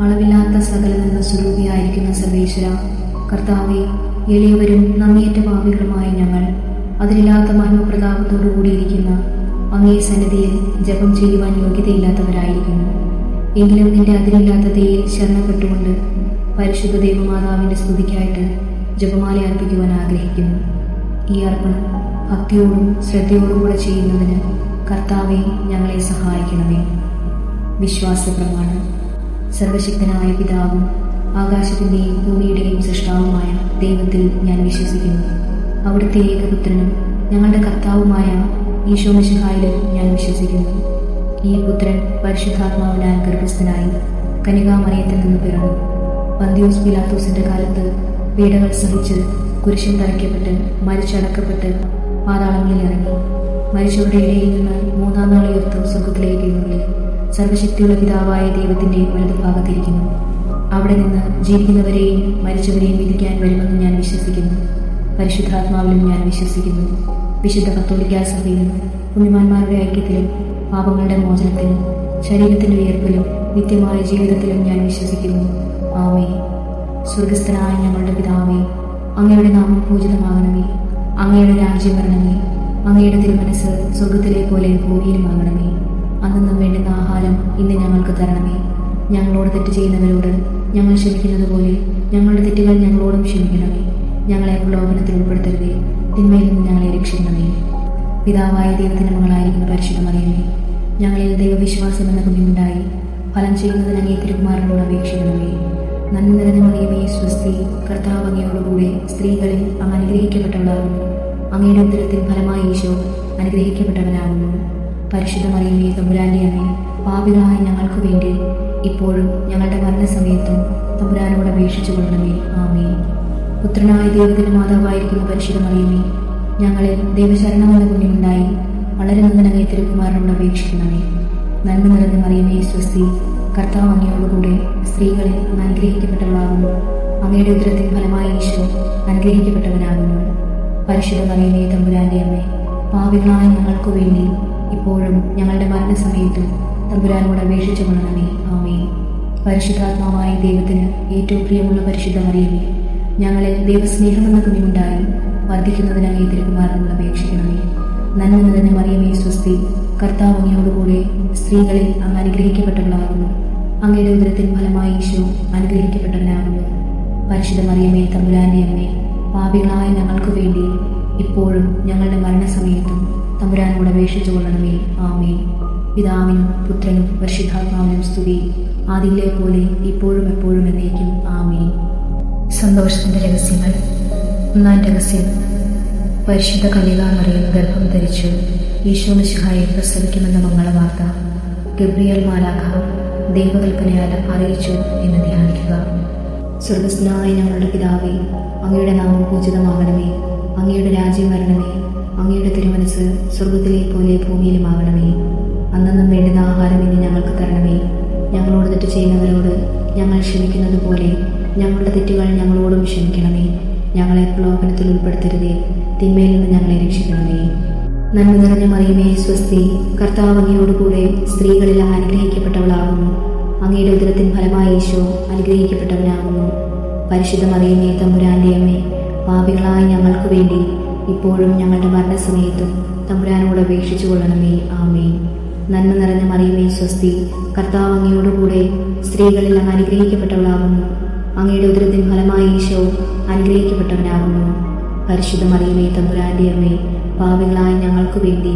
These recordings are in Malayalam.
അളവില്ലാത്ത സകല നന്മ സ്വരൂപിയായിരിക്കുന്ന സർവേശ്വര കർത്താവെ, എളിയവരും നന്ദിയേറ്റ പാപികളുമായ ഞങ്ങൾ അതിലില്ലാത്ത മഹിമപ്രതാപത്തോടു കൂടിയിരിക്കുന്ന അങ്ങേ സന്നിധിയിൽ ജപം ചെയ്യുവാൻ യോഗ്യതയില്ലാത്തവരായിരിക്കുന്നു. എങ്കിലും നിന്റെ അതിരില്ലാത്ത ദയയിൽ ശരണപ്പെട്ടുകൊണ്ട് പരിശുദ്ധ ദൈവമാതാവിന്റെ സ്തുതിക്കായിട്ട് ജപമാല അർപ്പിക്കുവാൻ ആഗ്രഹിക്കുന്നു. ഈ അർപ്പണം ഭക്തിയോടും ശ്രദ്ധയോടും കൂടെ ചെയ്യുന്നതിന് കർത്താവെ, ഞങ്ങളെ സഹായിക്കണമേ. വിശ്വാസ പ്രമാണം. സർവശക്തനായ പിതാവും ആകാശത്തിന്റെയും ഭൂമിയുടെയും സൃഷ്ടാവുമായ ദൈവത്തിൽ ഞാൻ വിശ്വസിക്കുന്നു. അവിടുത്തെ ഏകപുത്രനും ഞങ്ങളുടെ കർത്താവുമായ ഈശോ മിശിഹായിലും ഞാൻ വിശ്വസിക്കുന്നു. ഈ പുത്രൻ പരിശുദ്ധാത്മാവിനാൽ ഗർഭസ്ഥനായി കന്യകാമറിയത്തിൽ നിന്ന് പിറന്നു. പന്തിയോസ് പിലാത്തോസിന്റെ കാലത്ത് പീഡകൾ സഹിച്ച് കുരിശിൽ തറയ്ക്കപ്പെട്ട് മരിച്ചടക്കപ്പെട്ട് പാതാളങ്ങളിൽ ഇറങ്ങി. മരിച്ചവരുടെ ഇടയിൽ നിന്ന് മൂന്നാം നാൾ ഉയർത്ത് സ്വർഗത്തിലേക്ക് എഴുന്നള്ളി സർവശക്തിയുള്ള പിതാവായ ദൈവത്തിന്റെ വലതുഭാഗത്തിരിക്കുന്നു. അവിടെ നിന്ന് ജീവിക്കുന്നവരെയും മരിച്ചവരെയും വിധിക്കാൻ വരുമെന്ന് ഞാൻ വിശ്വസിക്കുന്നു. പരിശുദ്ധാത്മാവിലും ഞാൻ വിശ്വസിക്കുന്നു. വിശുദ്ധ കത്തോലിക്കാ സഭയിലും പുണ്യവാന്മാരുടെ ഐക്യത്തിലും പാപങ്ങളുടെ മോചനത്തിലും ശരീരത്തിന്റെ ഉയർപ്പിലും നിത്യമായ ജീവിതത്തിലും ഞാൻ വിശ്വസിക്കുന്നു. ആമേൻ. സ്വർഗസ്ഥനായ ഞങ്ങളുടെ പിതാവേ, അങ്ങയുടെ നാമം പൂജിതമാകണമേ. അങ്ങയുടെ രാജ്യം വരണമേ. അങ്ങയുടെ തിരുമനസ് സ്വർഗത്തിലെ പോലെ ഭൂമിയിലുമാകണമേ. അന്നു വേണ്ടുന്ന ആഹാരം ഇന്ന് ഞങ്ങൾക്ക് തരണമേ. ഞങ്ങളോട് തെറ്റ് ചെയ്യുന്നവരോട് ഞങ്ങൾ ക്ഷമിക്കുന്നത് പോലെ ഞങ്ങളുടെ തെറ്റുകൾ ഞങ്ങളോടും ക്ഷമിക്കണമേ. ഞങ്ങളെ പ്രലോഭനത്തിൽ ഉൾപ്പെടുത്തരുതേ, തിന്മയിൽ നിന്ന് ഞങ്ങളെ രക്ഷിക്കണമേ. പിതാവായ ദൈവത്തിന്റെ മകളായിരിക്കുന്ന പരിശുദ്ധ മറിയമേ, ഞങ്ങളിൽ ദൈവവിശ്വാസം എന്ന കുഞ്ഞുണ്ടായി ഫലം ചെയ്യുന്നതിന് അങ്ങേ തിരുകുമാരനോട് അപേക്ഷിക്കണമേ. നന്മ നിറഞ്ഞ മറിയമേ, സ്വസ്തി, കർത്താവ് അങ്ങയോടുകൂടെ സ്ത്രീകളിൽ അങ്ങ് അനുഗ്രഹിക്കപ്പെട്ടവളാകുന്നു. അങ്ങയുടെ ഉദരത്തിൻ ഫലമായി ഈശോ അനുഗ്രഹിക്കപ്പെട്ടവനാകുന്നു. പരിശുദ്ധ മറിയമേ, തമ്പുരാന്റെ അമ്മേ, പാപികളായ ഞങ്ങൾക്ക് വേണ്ടി ഇപ്പോഴും ഞങ്ങളുടെ മരണസമയത്തും തമ്പുരാനോട് അപേക്ഷിച്ചു കൊള്ളണമേ. ആമേൻ. പുത്രനായ ദൈവത്തിന്റെ മാതാവായിരിക്കുന്ന പരിശുദ്ധ മറിയമേ, ഞങ്ങളിൽ ദൈവശരണമെന്ന പുണ്യമുണ്ടായി വളരെ നന്ദനങ്ങേ തിരുകുമാരനോട് അപേക്ഷിക്കണമേ. നന്മ നിറഞ്ഞ മറിയമേ, സ്വസ്തി, കർത്താവ് അങ്ങയോടുകൂടെ സ്ത്രീകളിൽ അങ്ങ് അനുഗ്രഹിക്കപ്പെട്ടവളാകുന്നു. അങ്ങയുടെ ഉദരത്തിൻ ഫലമായി ഈശോ അനുഗ്രഹിക്കപ്പെട്ടവനാകുന്നു. പരിശുദ്ധ മറിയമേ, തമ്പുരാന്റെ അമ്മേ, പാപികളായ ഞങ്ങൾക്ക് വേണ്ടി ഇപ്പോഴും ഞങ്ങളുടെ മരണസമയത്തും തമ്പുരാനോട് അപേക്ഷിച്ചു കൊള്ളണമേ. ആമേൻ. പരിശുദ്ധാത്മാവായ ദൈവത്തിന് ഏറ്റവും പ്രിയമുള്ള പരിശുദ്ധ മറിയമേ, ഞങ്ങളിൽ ദൈവസ്നേഹമെന്ന കുഞ്ഞുണ്ടായി വർദ്ധിക്കുന്നതിന് അങ്ങേ തിരുകുമാരനോട് അപേക്ഷിക്കണമേ. നന്മ നിറഞ്ഞ മറിയമേ, സ്വസ്തി, കർത്താവ് അങ്ങയോടുകൂടെ സ്ത്രീകളിൽ അങ്ങ് അനുഗ്രഹിക്കപ്പെട്ടവളാകുന്നു. അങ്ങയുടെ ഉദരത്തിൻ ഫലമായി ഈശോ അനുഗ്രഹിക്കപ്പെട്ടവനാകുന്നു. പരിശുദ്ധ മറിയമേ, തമ്പുരാന്റെ അമ്മേ, പാപികളായ ഞങ്ങൾക്ക് വേണ്ടി ഇപ്പോഴും ഞങ്ങളുടെ മരണസമയത്തും തമ്പുരാനോട് അപേക്ഷിച്ചു കൊള്ളണമേ. ആമേൻ. പിതാവിനും പുത്രനും പരിശുദ്ധാത്മാവിനും സ്തുതി, ആദിയിലെ പോലെ ഇപ്പോഴും എപ്പോഴും എന്നേക്കും. ആമേൻ. സന്തോഷത്തിന്റെ രഹസ്യങ്ങൾ. ഒന്നാം രഹസ്യം, പരിശുദ്ധ കന്യകാമറിയം ഗർഭം ധരിച്ചു ഈശോ മിശിഹായെ പ്രസവിക്കുമെന്ന മംഗളവാർത്ത ഗബ്രിയേൽ മാലാഖ ദൈവകൽപ്പനയാൽ അറിയിച്ചു എന്ന് ധ്യാനിക്കുക. സ്വർഗസ്ഥനായ ഞങ്ങളുടെ പിതാവേ, അങ്ങയുടെ നാമം പൂജിതമാകണമേ. അങ്ങയുടെ രാജ്യം വരണമേ. അങ്ങയുടെ തിരുമനസ് സ്വർഗത്തിലെ പോലെ ഭൂമിയിലുമാകണമേ. അന്നും വേണ്ടുന്ന ആഹാരം ഇന്ന് ഞങ്ങൾക്ക് തരണമേ. ഞങ്ങളോട് തെറ്റ് ചെയ്യുന്നവരോട് ഞങ്ങൾ ക്ഷമിക്കുന്നത് പോലെ ഞങ്ങളുടെ തെറ്റുകൾ ഞങ്ങളോടും ക്ഷമിക്കണമേ. ഞങ്ങളെ പ്രലോഭനത്തിൽ ഉൾപ്പെടുത്തരുതേ, തിന്മയിൽ നിന്ന് ഞങ്ങളെ രക്ഷിക്കണമേ. നന്മ നിറഞ്ഞ മറിയമേ, സ്വസ്തി, കർത്താവ് അങ്ങയോടുകൂടെ സ്ത്രീകളിൽ അങ്ങ് അനുഗ്രഹിക്കപ്പെട്ടവളാകുന്നു. അങ്ങയുടെ ഉദരത്തിൻ ഫലമായി ഈശോ അനുഗ്രഹിക്കപ്പെട്ടവനാകുന്നു. പരിശുദ്ധ മറിയമേ, തമ്പുരാന്റെ അമ്മേ, പാപികളായ ഞങ്ങൾക്ക് വേണ്ടി ഇപ്പോഴും ഞങ്ങളുടെ മരണസമയത്തും തമ്പുരാനോട് അപേക്ഷിച്ചു കൊള്ളണമേ. ആമേൻ. നന്മ നിറഞ്ഞ മറിയമേ, സ്വസ്തി, കർത്താവ് അങ്ങയോടുകൂടെ സ്ത്രീകളിൽ അങ്ങ് അനുഗ്രഹിക്കപ്പെട്ടവളാകുന്നു. അങ്ങയുടെ ഉദരത്തിൻ ഫലമായി ഈശോ അനുഗ്രഹിക്കപ്പെട്ടവനാകുന്നു. പരിശുദ്ധ മറിയമേ, തമ്പുരാന്റെ അമ്മേ, പാപികളായ ഞങ്ങൾക്ക് വേണ്ടി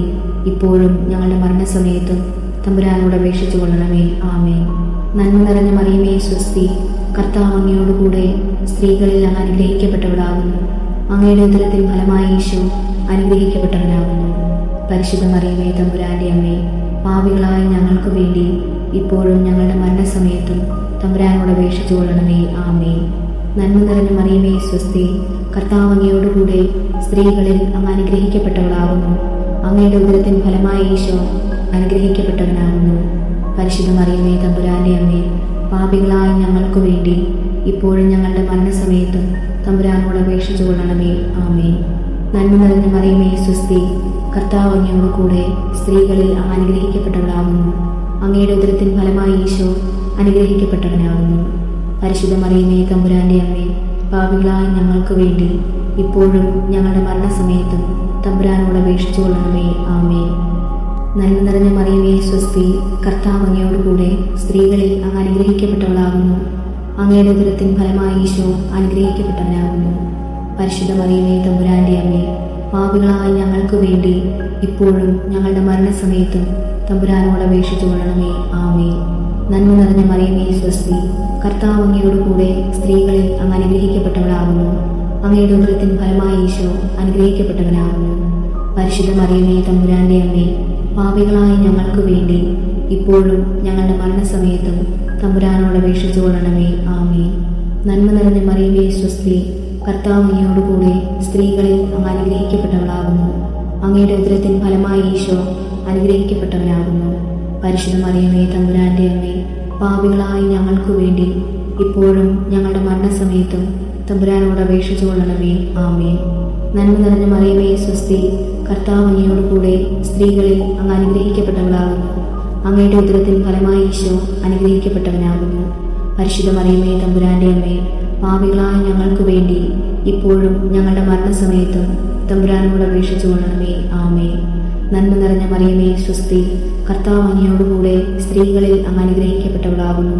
ഇപ്പോഴും ഞങ്ങളുടെ മരണസമയത്തും തമ്പുരാനോട് അപേക്ഷിച്ചു കൊള്ളണമേ. ആമേൻ. നന്മ നിറഞ്ഞ മറിയമേ, സ്വസ്തി, കർത്താവ് അങ്ങയോടുകൂടെ സ്ത്രീകളിൽ അങ്ങ് അനുഗ്രഹിക്കപ്പെട്ടവളാകുന്നു. അങ്ങയുടെ ഉദരത്തിൻ ഫലമായി ഈശോ അനുഗ്രഹിക്കപ്പെട്ടവനാകുന്നു. പരിശുദ്ധ മറിയമേ, തമ്പുരാന്റെ അമ്മേ, പാപികളായ ഞങ്ങൾക്ക് വേണ്ടി ഇപ്പോഴും ഞങ്ങളുടെ മരണസമയത്തും തമ്പുരാനോട് അപേക്ഷിച്ചു കൊള്ളണമേ. ആമേൻ. നന്മ നിറഞ്ഞ മറിയമേ, സ്വസ്തി, കർത്താവ് അങ്ങയോടുകൂടെ സ്ത്രീകളിൽ അങ്ങ് അനുഗ്രഹിക്കപ്പെട്ടവളാകുന്നു. അങ്ങയുടെ ഉദരത്തിൻ ഫലമായി ഈശോ അനുഗ്രഹിക്കപ്പെട്ടവനാകുന്നു. പരിശുദ്ധ മറിയമേ, തമ്പുരാന്റെ അമ്മേ, പാപികളായ ഞങ്ങൾക്ക് വേണ്ടി ഇപ്പോഴും ഞങ്ങളുടെ മരണസമയത്തും തമ്പുരാനോട് അപേക്ഷിച്ചു കൊള്ളണമേ. ആമേൻ. നന്മ നിറഞ്ഞ മറിയമേ, സ്വസ്തി, കർത്താവ് അങ്ങയോടുകൂടെ സ്ത്രീകളിൽ അങ്ങ് അനുഗ്രഹിക്കപ്പെട്ടവളാകുന്നു. അങ്ങയുടെ ഉദരത്തിൻ ഫലമായി ഈശോ അനുഗ്രഹിക്കപ്പെട്ടവനാകുന്നു. പരിശുദ്ധ മറിയമേ തമ്പുരാന്റെ അമ്മേ, പാപികളായ ഞങ്ങൾക്ക് വേണ്ടി ഇപ്പോഴും ഞങ്ങളുടെ മരണസമയത്തും തമ്പുരാനോട് അപേക്ഷിച്ചു കൊള്ളണമേ. ആമേൻ. നന്മ നിറഞ്ഞ മറിയമേ സ്വസ്തി, കർത്താവ് അങ്ങയോടുകൂടെ സ്ത്രീകളിൽ അങ്ങ് അനുഗ്രഹിക്കപ്പെട്ടവളാകുന്നു. അങ്ങയുടെ ഉദരത്തിൻ ഫലമായി ഈശോ അനുഗ്രഹിക്കപ്പെട്ടവനാകുന്നു. പരിശുദ്ധ മറിയമേ തമ്പുരാന്റെ അമ്മേ, പാപികളായ ഞങ്ങൾക്ക് വേണ്ടി ഇപ്പോഴും ഞങ്ങളുടെ മരണസമയത്തും തമ്പുരാനോട് അപേക്ഷിച്ചു കൊള്ളണമേ. ആമേൻ. നന്മ നിറഞ്ഞ മറിയമേ സ്വസ്തി, കർത്താവ് അങ്ങയോടുകൂടെ സ്ത്രീകളിൽ അങ്ങ് അനുഗ്രഹിക്കപ്പെട്ടവളാകുന്നു. അങ്ങയുടെ ഉദരത്തിൻ ഫലമായി ഈശോ അനുഗ്രഹിക്കപ്പെട്ടവനാകുന്നു. പരിശുദ്ധ മറിയമേ തമ്പുരാന്റെ അമ്മേ, പാപികളായ ഞങ്ങൾക്ക് വേണ്ടി ഇപ്പോഴും ഞങ്ങളുടെ മരണസമയത്തും തമ്പുരാനോട് അപേക്ഷിച്ചു കൊള്ളണമേ. ആമേൻ. നന്മ നിറഞ്ഞ മറിയമേ സ്വസ്തി, കർത്താവ് അങ്ങയോടുകൂടെ സ്ത്രീകളിൽ അങ്ങ് അനുഗ്രഹിക്കപ്പെട്ടവളാകുന്നു. അങ്ങയുടെ ഉദരത്തിൻ ഫലമായി ഈശോ അനുഗ്രഹിക്കപ്പെട്ടവനാകുന്നു. പരിശുദ്ധ മറിയമേ തമ്പുരാന്റെ അമ്മേ, പാപികളായ ഞങ്ങൾക്ക് വേണ്ടി ഇപ്പോഴും ഞങ്ങളുടെ മരണസമയത്തും തമ്പുരാനോട് അപേക്ഷിച്ചു കൊള്ളണമേ. ആമേൻ. നന്മ നിറഞ്ഞ മറിയമേ സ്വസ്തി, കർത്താവ് അങ്ങയോടുകൂടെ സ്ത്രീകളിൽ അങ്ങ് അനുഗ്രഹിക്കപ്പെട്ടവളാകുന്നു. അങ്ങയുടെ ഉദരത്തിൻ ഫലമായി ഈശോ അനുഗ്രഹിക്കപ്പെട്ടവനാകുന്നു. പരിശുദ്ധ മറിയമേ തമ്പുരാന്റെ അമ്മേ, പാപികളായ ഞങ്ങൾക്ക് വേണ്ടി ഇപ്പോഴും ഞങ്ങളുടെ മരണസമയത്തും തമ്പുരാനോട് അപേക്ഷിച്ചു കൊള്ളണമേ. ആമേൻ. നന്മ നിറഞ്ഞ മറിയമേ സ്വസ്തി, കർത്താവ് അങ്ങയോടുകൂടെ സ്ത്രീകളിൽ അങ്ങ് അനുഗ്രഹിക്കപ്പെട്ടവളാകുന്നു.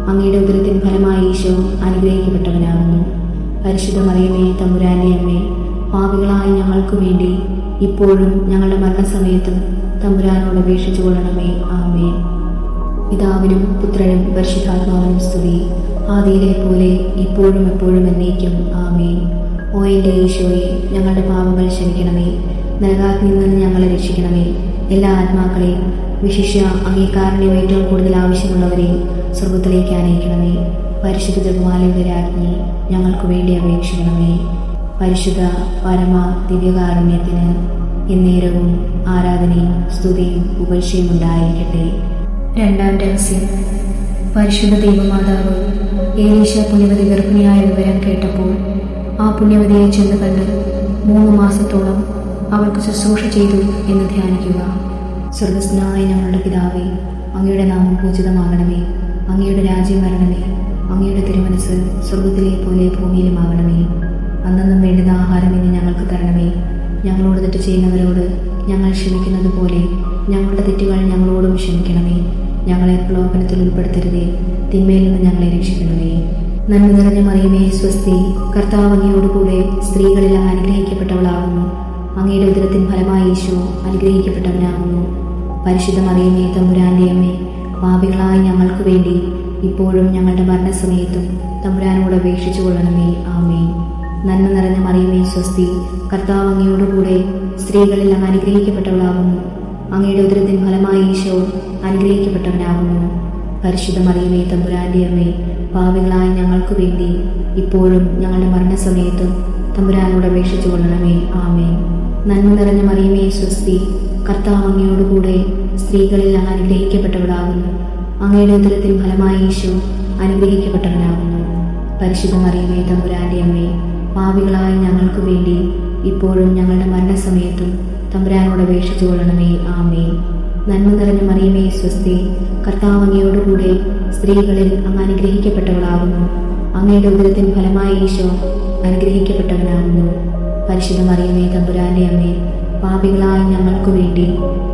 അങ്ങയുടെ ഉദരത്തിൻ ഫലമായി ഈശോ അനുഗ്രഹിക്കപ്പെട്ടവനാകുന്നു. പരിശുദ്ധ മറിയമേ തമ്പുരാന്റെ അമ്മേ, പാപികളായ ഞങ്ങൾക്ക് വേണ്ടി ഇപ്പോഴും ഞങ്ങളുടെ മരണസമയത്തും തമ്പുരാനോട് അപേക്ഷിച്ചു കൊള്ളണമേ. ആമേൻ. പിതാവിനും പുത്രനും പരിശുദ്ധാത്മാവിനും സ്തുതി, ആദിയിലെ പോലെ ഇപ്പോഴും എപ്പോഴും എന്നേക്കും. ആമേൻ. ഓ എൻ്റെ ഈശോയെ, ഞങ്ങളുടെ പാപങ്ങൾ ക്ഷമിക്കണമേ. നരകാഗ്നിയിൽ നിന്ന് ഞങ്ങളെ രക്ഷിക്കണമേ. എല്ലാ ആത്മാക്കളെയും, വിശിഷ്യ അംഗീകാരനെയും ഏറ്റവും കൂടുതൽ ആവശ്യമുള്ളവരെയും സ്വർഗത്തിലേക്ക് ആനയിക്കണമേ. പരിശുദ്ധ ജപമാലയുടെ രാജ്ഞി, ഞങ്ങൾക്ക് വേണ്ടി അപേക്ഷിക്കണമേ. പരിശുദ്ധ പരമ ദിവ്യകാരുണ്യത്തിന് എന്നേരവും ആരാധനയും സ്തുതിയും പുകഴ്ചയും ഉണ്ടായിരിക്കട്ടെ. രണ്ടാം രഹസ്യം. പരിശുദ്ധ ദൈവമാതാവ് ഏലീശ പുണ്യവതി ഗർഭിണിയായ വിവരം കേട്ടപ്പോൾ ആ പുണ്യവതിയെ ചെന്ന് കണ്ട് 3 മാസത്തോളം അവൾക്ക് ശുശ്രൂഷ ചെയ്തു എന്ന് ധ്യാനിക്കുക. സ്വർഗസ്നായ ഞങ്ങളുടെ പിതാവേ, അങ്ങയുടെ നാമം പൂജിതമാകണമേ. അങ്ങയുടെ രാജ്യം വരണമേ. അങ്ങയുടെ തിരുമനസ് സ്വർഗത്തിലെ പോലെ ഭൂമിയിലുമാകണമേ. അന്നന്നും വേണ്ടുന്ന ആഹാരം ഇന്ന് ഞങ്ങൾക്ക് തരണമേ. ഞങ്ങളോട് തെറ്റ് ചെയ്യുന്നവരോട് ഞങ്ങൾ ക്ഷമിക്കുന്നത് പോലെ ഞങ്ങളുടെ തെറ്റുകൾ ഞങ്ങളോടും ക്ഷമിക്കണമേ. ഞങ്ങളെ പ്രലോഭനത്തിൽ ഉൾപ്പെടുത്തരുതേ, തിന്മയിൽ നിന്ന് ഞങ്ങളെ രക്ഷിക്കണമേ. നന്മ നിറഞ്ഞ മറിയമേ സ്വസ്തി, കർത്താവ് അങ്ങയോടുകൂടെ സ്ത്രീകളിൽ അങ്ങ് അനുഗ്രഹിക്കപ്പെട്ടവളാകുന്നു. അങ്ങയുടെ ഉദരത്തിൻ ഫലമായി ഈശോ അനുഗ്രഹിക്കപ്പെട്ടവനാകുന്നു. പരിശുദ്ധ മറിയമേ തമ്പുരാന്റെ അമ്മേ, പാപികളായ ഞങ്ങൾക്ക് വേണ്ടി ഇപ്പോഴും ഞങ്ങളുടെ മരണസമയത്തും തമ്പുരാനോട് അപേക്ഷിച്ചു കൊള്ളണമേ. ആമേൻ. നന്മ നിറഞ്ഞ മറിയമേ സ്വസ്തി, കർത്താവ് അങ്ങയോടുകൂടെ സ്ത്രീകളിൽ അങ്ങ് അനുഗ്രഹിക്കപ്പെട്ടവളാകുന്നു. അങ്ങയുടെ ഉദരത്തിൻ ഫലമായി ഈശോ അനുഗ്രഹിക്കപ്പെട്ടവനാകുന്നു. പരിശുദ്ധ മറിയമേ തമ്പുരാന്റെ അമ്മേ, പാപികളായ ഞങ്ങൾക്ക് വേണ്ടി ഇപ്പോഴും ഞങ്ങളുടെ മരണസമയത്തും തമ്പുരാനോട് അപേക്ഷിച്ചു കൊള്ളണമേ. ആമേൻ. നന്മ നിറഞ്ഞ മറിയമേ സ്വസ്തി, കർത്താവ് അങ്ങയോടുകൂടെ സ്ത്രീകളിൽ അങ്ങ് അനുഗ്രഹിക്കപ്പെട്ടവളാകുന്നു. അങ്ങയുടെ ഉദരത്തിൻ ഫലമായി ഈശോ അനുഗ്രഹിക്കപ്പെട്ടവനാകുന്നു. പരിശുദ്ധ മറിയമേ തമ്പുരാന്റെ അമ്മേ, പാപികളായ ഞങ്ങൾക്ക് വേണ്ടി ഇപ്പോഴും ഞങ്ങളുടെ മരണസമയത്തും തമ്പുരാനോട് അപേക്ഷിച്ചു കൊള്ളണമേ. ആമേൻ. നന്മ നിറഞ്ഞ മറിയമേ സ്വസ്തി, കർത്താവ് അങ്ങയോടുകൂടെ സ്ത്രീകളിൽ അങ്ങ് അനുഗ്രഹിക്കപ്പെട്ടവളാകുന്നു. അങ്ങയുടെ ഉദരത്തിൻ ഫലമായി ഈശോ അനുഗ്രഹിക്കപ്പെട്ടവനാകുന്നു. പരിശുദ്ധ മറിയമേ തമ്പുരാന്റെ അമ്മേ, പാപികളായ ഞങ്ങൾക്ക് വേണ്ടി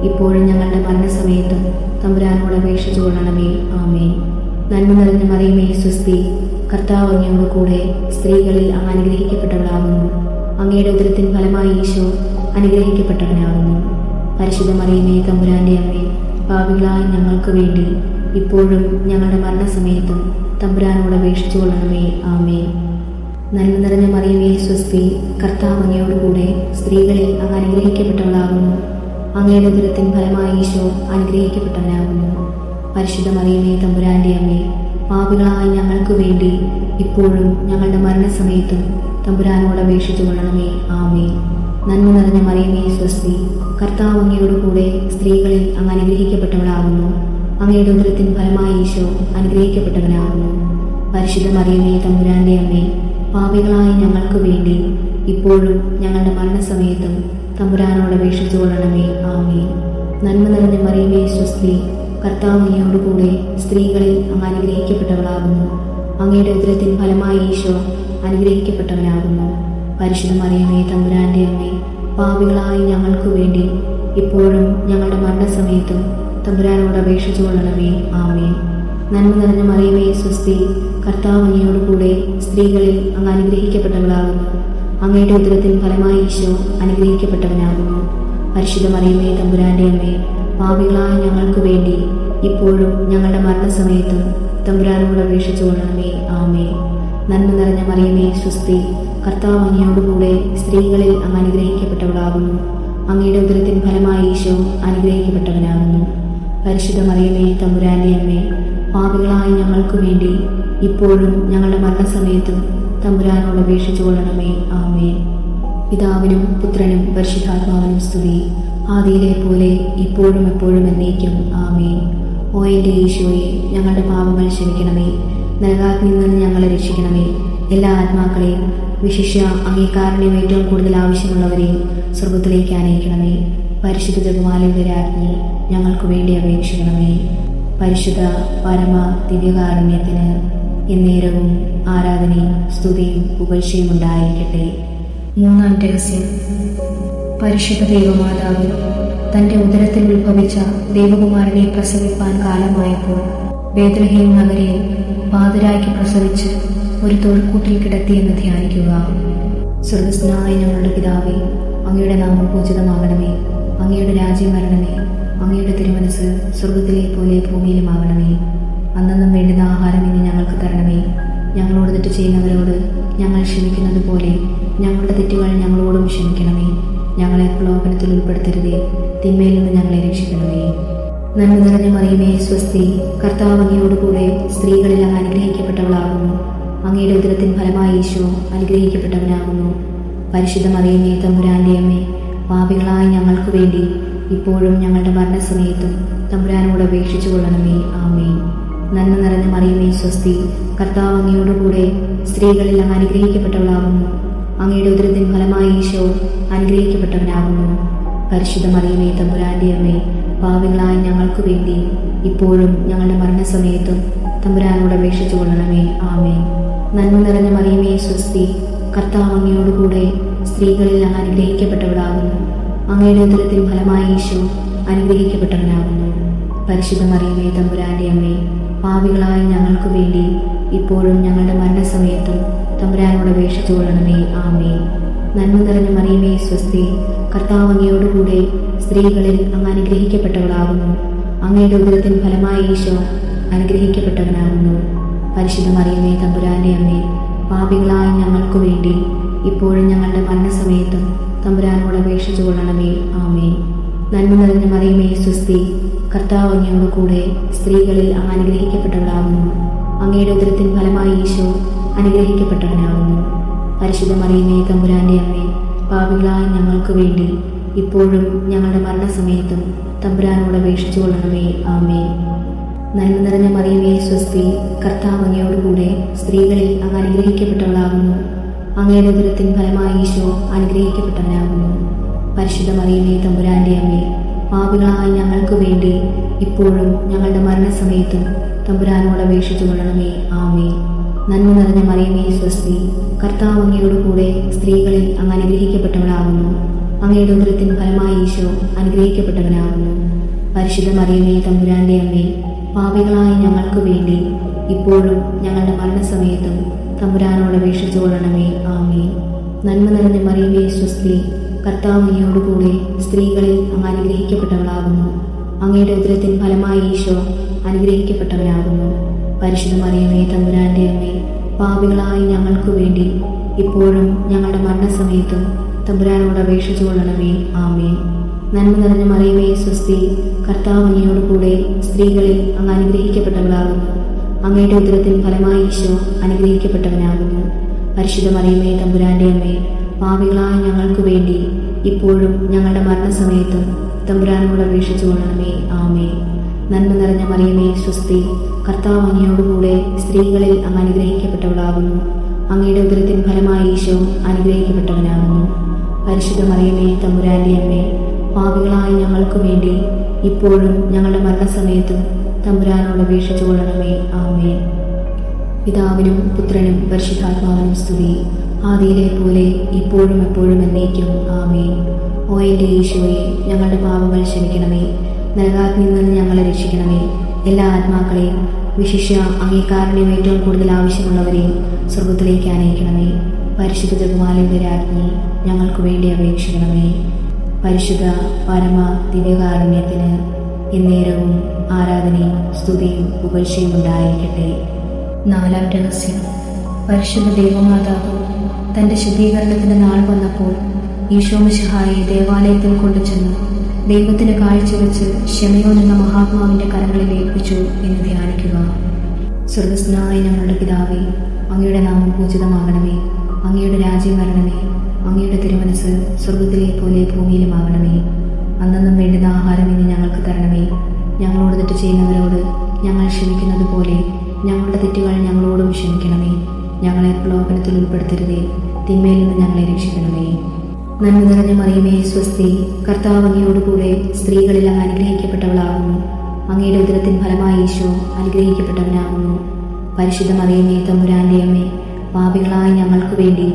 ഇപ്പോഴും ഞങ്ങളുടെ മരണസമയത്തും തമ്പുരാനോട് അപേക്ഷിച്ചു കൊള്ളണമേ. ആമേൻ. നന്മ നിറഞ്ഞ മറിയമേ സ്വസ്തി, കർത്താവ് അങ്ങയോടുകൂടെ സ്ത്രീകളിൽ അങ്ങ് അനുഗ്രഹിക്കപ്പെട്ടവളാകുന്നു. അങ്ങയുടെ ഉദരത്തിൻ ഫലമായി ഈശോ അനുഗ്രഹിക്കപ്പെട്ടവനാകുന്നു. പരിശുദ്ധ മറിയമേ തമ്പുരാന്റെ അമ്മേ, പാപികളായ ഞങ്ങൾക്ക് വേണ്ടി ഇപ്പോഴും ഞങ്ങളുടെ മരണസമയത്തും തമ്പുരാനോട് അപേക്ഷിച്ചു കൊള്ളണമേ. ആമേൻ. നന്മ നിറഞ്ഞ മറിയമേ സ്വസ്തി, കർത്താവ് അങ്ങയോടുകൂടെ സ്ത്രീകളിൽ അങ്ങ് അനുഗ്രഹിക്കപ്പെട്ടവളാകുന്നു. അങ്ങയുടെ ഉദരത്തിൻ ഫലമായി ഈശോ അനുഗ്രഹിക്കപ്പെട്ടവനാകുന്നു. പരിശുദ്ധ മറിയമേ തമ്പുരാന്റെ അമ്മേ, പാപികളായ ഞങ്ങൾക്ക് വേണ്ടി ഇപ്പോഴും ഞങ്ങളുടെ മരണസമയത്തും തമ്പുരാനോട് അപേക്ഷിച്ചു കൊള്ളണമേ. ആമേൻ. നന്മ നിറഞ്ഞ മറിയമേ സ്വസ്തി, കർത്താവ് അങ്ങയോടുകൂടെ സ്ത്രീകളിൽ അങ്ങ് അനുഗ്രഹിക്കപ്പെട്ടവളാകുന്നു. അങ്ങയുടെ ഉദരത്തിൻ ഫലമായി ഈശോ അനുഗ്രഹിക്കപ്പെട്ടവനാകുന്നു. പരിശുദ്ധ മറിയമേ തമ്പുരാന്റെ അമ്മേ, പാപികളായ ഞങ്ങൾക്ക് വേണ്ടി ഇപ്പോഴും ഞങ്ങളുടെ മരണസമയത്തും തമ്പുരാനോട് അപേക്ഷിച്ചു കൊള്ളണമേ. ആമേൻ. നന്മ നിറഞ്ഞ മറിയമേ സ്വസ്തി, കർത്താവ് അങ്ങയോടുകൂടെ സ്ത്രീകളിൽ അങ്ങ് അനുഗ്രഹിക്കപ്പെട്ടവളാകുന്നു. അങ്ങയുടെ ഉദരത്തിൻ ഫലമായി ഈശോ അനുഗ്രഹിക്കപ്പെട്ടവനാകുന്നു. പരിശുദ്ധ മറിയമേ, തമ്പുരാന്റെ അമ്മേ, പാപികളായ ഞങ്ങൾക്ക് വേണ്ടി ഇപ്പോഴും ഞങ്ങളുടെ മരണസമയത്തും തമ്പുരാനോട് അപേക്ഷിച്ചു കൊള്ളണമേ. ആമേൻ. നന്മ നിറഞ്ഞ മറിയമേ, സ്വസ്തി, കർത്താവ് അങ്ങയോടുകൂടെ സ്ത്രീകളിൽ അങ്ങ് അനുഗ്രഹിക്കപ്പെട്ടവളാകുന്നു. അങ്ങയുടെ ഉദരത്തിൻ ഫലമായി ഈശോ അനുഗ്രഹിക്കപ്പെട്ടവനാകുന്നു. പരിശുദ്ധ മറിയമേ, തമ്പുരാന്റെ അമ്മേ, പാപികളായ ഞങ്ങൾക്ക് വേണ്ടി ഇപ്പോഴും ഞങ്ങളുടെ മരണസമയത്തും തമ്പുരാനോട് അപേക്ഷിച്ചു കൊള്ളണമേ. ആമേൻ. നന്മ നിറഞ്ഞ മറിയമേ, സ്വസ്തി, കർത്താവ് അങ്ങയോടുകൂടെ സ്ത്രീകളിൽ അങ്ങ് അനുഗ്രഹിക്കപ്പെട്ടവളാകുന്നു. അങ്ങയുടെ ഉദരത്തിൻ ഫലമായി ഈശോ അനുഗ്രഹിക്കപ്പെട്ടവനാകുന്നു. പരിശുദ്ധ മറിയമേ, തമ്പുരാന്റെ അമ്മേ, പാപികളായ ഞങ്ങൾക്ക് വേണ്ടി ഇപ്പോഴും ഞങ്ങളുടെ മരണസമയത്തും തമ്പുരാനോട് അപേക്ഷിച്ചു കൊള്ളണമേ. ആമേൻ. പിതാവിനും പുത്രനും പരിശുദ്ധാത്മാവിനും സ്തുതി, ആദിയിലെ പോലെ ഇപ്പോഴും എപ്പോഴും എന്നേക്കും. ആമേൻ. ഓ എൻ്റെ ഈശോയെ, ഞങ്ങളുടെ പാപങ്ങൾ ക്ഷമിക്കണമേ. നരകാഗ്നിയിൽ നിന്ന് ഞങ്ങളെ രക്ഷിക്കണമേ. എല്ലാ ആത്മാക്കളെയും, വിശിഷ്യ അംഗീകാരനെയും ഏറ്റവും കൂടുതൽ ആവശ്യമുള്ളവരെയും സ്വർഗത്തിലേക്ക് ആനയിക്കണമേ. പരിശുദ്ധ ജപമാലയുടെ രാജ്ഞി, ഞങ്ങൾക്ക് വേണ്ടി അപേക്ഷിക്കണമേ. പരിശുദ്ധ പരമ ദിവ്യകാരുണ്യത്തിന് എന്നേരവും ആരാധനയും സ്തുതിയും പുകഴ്ചയും ഉണ്ടായിരിക്കട്ടെ. മൂന്നാം രഹസ്യം. പരിശുദ്ധ ദൈവമാതാവ് തന്റെ ഉദരത്തിൽ ഉത്ഭവിച്ച ദേവകുമാരനെ പ്രസവിപ്പാൻ കാലമായപ്പോൾ ബേത്ലഹേം നഗരിയിൽ പാതിരായ്ക്ക് പ്രസവിച്ച് ഒരു തൊഴുക്കൂട്ടിൽ കിടത്തിയെന്ന് ധ്യാനിക്കുക. സ്വർഗസ്ഥനായ ഞങ്ങളുടെ പിതാവേ, അങ്ങയുടെ നാമം പൂജിതമാകണമേ. അങ്ങയുടെ രാജ്യം വരണമേ. അങ്ങയുടെ തിരുമനസ് സ്വർഗത്തിലെ പോലെ ഭൂമിയിലുമാകണമേ. അന്നന്നും വേണ്ടുന്ന ആഹാരം ഇന്ന് ഞങ്ങൾക്ക് തരണമേ. ഞങ്ങളോട് തെറ്റ് ചെയ്യുന്നവരോട് ഞങ്ങൾ ക്ഷമിക്കുന്നത് പോലെ ഞങ്ങളുടെ തെറ്റുകൾ ഞങ്ങളോടും ക്ഷമിക്കണമേ. ഞങ്ങളെ പ്രലോഭനത്തിൽ ഉൾപ്പെടുത്തരുതേ, തിന്മയിൽ നിന്ന് ഞങ്ങളെ രക്ഷിക്കണമേ. നന്മ നിറഞ്ഞ മറിയമേ, സ്വസ്തി, കർത്താവ് അങ്ങയോടുകൂടെ സ്ത്രീകളിൽ അങ്ങ് അനുഗ്രഹിക്കപ്പെട്ടവളാകുന്നു. അങ്ങയുടെ ഉദരത്തിൻ ഫലമായി ഈശോ അനുഗ്രഹിക്കപ്പെട്ടവനാകുന്നു. പരിശുദ്ധ മറിയമേ, തമ്പുരാന്റെ അമ്മേ, പാപികളായ ഞങ്ങൾക്ക് വേണ്ടി ഇപ്പോഴും ഞങ്ങളുടെ മരണസമയത്തും തമ്പുരാനോട് അപേക്ഷിച്ചു കൊള്ളണമേ. ആമേൻ. നന്മ നിറഞ്ഞ മറിയമേ, സ്വസ്തി, കർത്താവ് അങ്ങയോടുകൂടെ സ്ത്രീകളിൽ അങ്ങ് അനുഗ്രഹിക്കപ്പെട്ടവളാകുന്നു. അങ്ങയുടെ ഉദരത്തിൻ ഫലമായി ഈശോ അനുഗ്രഹിക്കപ്പെട്ടവനാകുന്നു. പരിശുദ്ധ മറിയമേ, തമ്പുരാന്റെ അമ്മേ, പാപികളായ ഞങ്ങൾക്ക് വേണ്ടി ഇപ്പോഴും ഞങ്ങളുടെ മരണസമയത്തും തമ്പുരാനോട് അപേക്ഷിച്ചു കൊള്ളണമേ. ആമേൻ. നന്മ നിറഞ്ഞ മറിയമേ, സ്വസ്തി, കർത്താവ് അങ്ങയോടുകൂടെ സ്ത്രീകളിൽ അങ്ങ് അനുഗ്രഹിക്കപ്പെട്ടവളാകുന്നു. അങ്ങയുടെ ഉദരത്തിൻ ഫലമായി ഈശോ അനുഗ്രഹിക്കപ്പെട്ടവനാകുന്നു. പരിശുദ്ധ മറിയമേ, തമ്പുരാന്റെ അമ്മേ, പാപികളായ ഞങ്ങൾക്ക് വേണ്ടി ഇപ്പോഴും ഞങ്ങളുടെ മരണസമയത്തും തമ്പുരാനോട് അപേക്ഷിച്ചു കൊള്ളണമേ. ആമേൻ. നന്മ നിറഞ്ഞ മറിയമേ, സ്വസ്തി, കർത്താവ് അങ്ങയോടുകൂടെ സ്ത്രീകളിൽ അങ്ങ് അനുഗ്രഹിക്കപ്പെട്ടവളാകുന്നു. അങ്ങയുടെ ഉദരത്തിൻ ഫലമായി ഈശോ അനുഗ്രഹിക്കപ്പെട്ടവനാകുന്നു. പരിശുദ്ധ മറിയമേ, തമ്പുരാന്റെ അമ്മേ, പാപികളായ ഞങ്ങൾക്ക് വേണ്ടി ഇപ്പോഴും ഞങ്ങളുടെ മരണസമയത്തും തമ്പുരാനോട് അപേക്ഷിച്ചു കൊള്ളണമേ. ആമേൻ. നന്മ നിറഞ്ഞ മറിയമേ, സ്വസ്തി, കർത്താവ് അങ്ങയോടുകൂടെ സ്ത്രീകളിൽ അങ്ങ് അനുഗ്രഹിക്കപ്പെട്ടവളാകുന്നു. അങ്ങയുടെ ഉദരത്തിൻ ഫലമായി ഈശോ അനുഗ്രഹിക്കപ്പെട്ടവനാകുന്നു. പരിശുദ്ധ മറിയമേ, തമ്പുരാന്റെ അമ്മേ, പാപികളായ ഞങ്ങൾക്ക് വേണ്ടി ഇപ്പോഴും ഞങ്ങളുടെ മരണസമയത്തും തമ്പുരാനോട് അപേക്ഷിച്ചു കൊള്ളണമേ. ആമേൻ. നന്മ നിറഞ്ഞ മറിയമേ, സ്വസ്തി, കർത്താവ് അങ്ങയോടുകൂടെ സ്ത്രീകളിൽ അങ്ങ് അനുഗ്രഹിക്കപ്പെട്ടവളാകുന്നു. അങ്ങയുടെ ഉദരത്തിൻ ഫലമായി ഈശോ അനുഗ്രഹിക്കപ്പെട്ടവനാകുന്നു. പരിശുദ്ധ മറിയമേ, തമ്പുരാന്റെ അമ്മേ, പാപികളായ ഞങ്ങൾക്ക് വേണ്ടി ഇപ്പോഴും ഞങ്ങളുടെ മരണസമയത്തും തമ്പുരാനോട് അപേക്ഷിച്ചു കൊള്ളണമേ. ആമേൻ. നന്മ നിറഞ്ഞ മറിയമേ, സ്വസ്തി, കർത്താവ് അങ്ങയോടുകൂടെ സ്ത്രീകളിൽ അങ്ങ് അനുഗ്രഹിക്കപ്പെട്ടവളാകുന്നു. അങ്ങയുടെ ഉദരത്തിൻ ഫലമായി ഈശോ അനുഗ്രഹിക്കപ്പെട്ടവനാകുന്നു. പരിശുദ്ധ മറിയമേ, തമ്പുരാന്റെ അമ്മേ, പാപികളായ ഞങ്ങൾക്ക് വേണ്ടി ഇപ്പോഴും ഞങ്ങളുടെ മരണസമയത്തും തമ്പുരാനോട് അപേക്ഷിച്ചു കൊള്ളണമേ. ആമേൻ. നന്മ നിറഞ്ഞ മറിയമേ, സ്വസ്തി, കർത്താവ് അങ്ങയോടുകൂടെ സ്ത്രീകളിൽ അങ്ങ് അനുഗ്രഹിക്കപ്പെട്ടവളാകുന്നു. അങ്ങയുടെ ഉദരത്തിൻ ഫലമായി ഈശോ അനുഗ്രഹിക്കപ്പെട്ടവനാകുന്നു. പരിശുദ്ധ മറിയമേ, തമ്പുരാന്റെ അമ്മേ, പാപികളായ ഞങ്ങൾക്ക് വേണ്ടി ഇപ്പോഴും ഞങ്ങളുടെ മരണസമയത്തും തമ്പുരാനോട് അപേക്ഷിച്ചു കൊള്ളണമേ. ആമേൻ. നന്മ നിറഞ്ഞ മറിയമേ, സ്വസ്തി, കർത്താവ് അങ്ങയോടുകൂടെ സ്ത്രീകളിൽ അങ്ങ് അനുഗ്രഹിക്കപ്പെട്ടവളാകുന്നു. അങ്ങയുടെ ഉദരത്തിൻ ഫലമായി ഈശോ അനുഗ്രഹിക്കപ്പെട്ടവനാകുന്നു. പരിശുദ്ധ മറിയമേ, തമ്പുരാന്റെ അമ്മേ, പാപികളായ ഞങ്ങൾക്ക് വേണ്ടി ഇപ്പോഴും ഞങ്ങളുടെ മരണസമയത്തും തമ്പുരാനോട് അപേക്ഷിച്ചു കൊള്ളണമേ. ആമേൻ. നന്മ നിറഞ്ഞ മറിയമേ, സ്വസ്തി, കർത്താവ് അങ്ങയോടുകൂടെ സ്ത്രീകളിൽ അങ്ങ് അനുഗ്രഹിക്കപ്പെട്ടവളാകുന്നു. അങ്ങയുടെ ഉദരത്തിൻ ഫലമായി ഈശോ അനുഗ്രഹിക്കപ്പെട്ടവനാകുന്നു. പരിശുദ്ധ മറിയമേ, തമ്പുരാന്റെ അമ്മേ, പാപികളായ ഞങ്ങൾക്ക് വേണ്ടി ഇപ്പോഴും ഞങ്ങളുടെ മരണസമയത്തും തമ്പുരാനോട് അപേക്ഷിച്ചു കൊള്ളണമേ. ആമേൻ. പിതാവിനും പുത്രനും പരിശുദ്ധാത്മാവിനും സ്തുതി, ആദിയിലെ പോലെ ഇപ്പോഴും എപ്പോഴും എന്നേക്കും. ആമേൻ. ഓ എൻ്റെ ഈശോയെ, ഞങ്ങളുടെ പാപങ്ങൾ ക്ഷമിക്കണമേ. നരകാഗ്നിയിൽ നിന്ന് ഞങ്ങളെ രക്ഷിക്കണമേ. എല്ലാ ആത്മാക്കളെയും, വിശിഷ്യ അംഗീകാരനെയും ഏറ്റവും കൂടുതൽ ആവശ്യമുള്ളവരെയും സ്വർഗത്തിലേക്ക് അനയിക്കണമേ. പരിശുദ്ധ ജപമാലയുടെ രാജ്ഞി, ഞങ്ങൾക്ക് വേണ്ടി അപേക്ഷിക്കണമേ. പരിശുദ്ധ പരമ ദിവ്യകാരുണ്യത്തിന് എന്നേരവും ആരാധനയും സ്തുതിയും പുകഴ്ചയും ഉണ്ടായിരിക്കട്ടെ. നാലാം രഹസ്യം. പരിശുദ്ധ ദൈവമാതാവ് തൻ്റെ ശുദ്ധീകരണത്തിൻ്റെ നാൾ വന്നപ്പോൾ ഈശോ മിശിഹായെ ദേവാലയത്തിൽ കൊണ്ടുചെന്ന് ദൈവത്തിന് കാഴ്ചവെച്ച് ശമയോൻ എന്ന മഹാത്മാവിൻ്റെ കരങ്ങളിൽ ഏൽപ്പിച്ചു എന്ന് ധ്യാനിക്കുക. സ്വർഗസ്ഥനായ ഞങ്ങളുടെ പിതാവേ, അങ്ങയുടെ നാമം പൂജിതമാകണമേ. അങ്ങയുടെ രാജ്യം വരണമേ. അങ്ങയുടെ തിരുമനസ് സ്വർഗത്തിലെ പോലെ ഭൂമിയിലുമാകണമേ. അന്നന്നും വേണ്ടുന്ന ആഹാരം ഇനി ഞങ്ങൾക്ക് തരണമേ. ഞങ്ങളോട് തെറ്റ് ചെയ്യുന്നവരോട് ഞങ്ങൾ ക്ഷമിക്കുന്നത് പോലെ ഞങ്ങളുടെ തെറ്റുകൾ ഞങ്ങളോടും ക്ഷമിക്കണമേ. ഞങ്ങളെ പ്രലോഭനത്തിൽ ഉൾപ്പെടുത്തരുതേ, തിന്മയിൽ നിന്ന് ഞങ്ങളെ രക്ഷിക്കണമേ. നന്മ നിറഞ്ഞ മറിയമേ സ്വസ്തി, കർത്താവ് അങ്ങയോടുകൂടെ സ്ത്രീകളിൽ അങ്ങ് അനുഗ്രഹിക്കപ്പെട്ടവളാകുന്നു. അങ്ങയുടെ ഉദരത്തിൻ ഫലമായി ഈശോ അനുഗ്രഹിക്കപ്പെട്ടവനാകുന്നു. പരിശുദ്ധ മറിയമേ തമ്പുരാന്റെ അമ്മേ, പാപികളായ ഞങ്ങൾക്ക് വേണ്ടി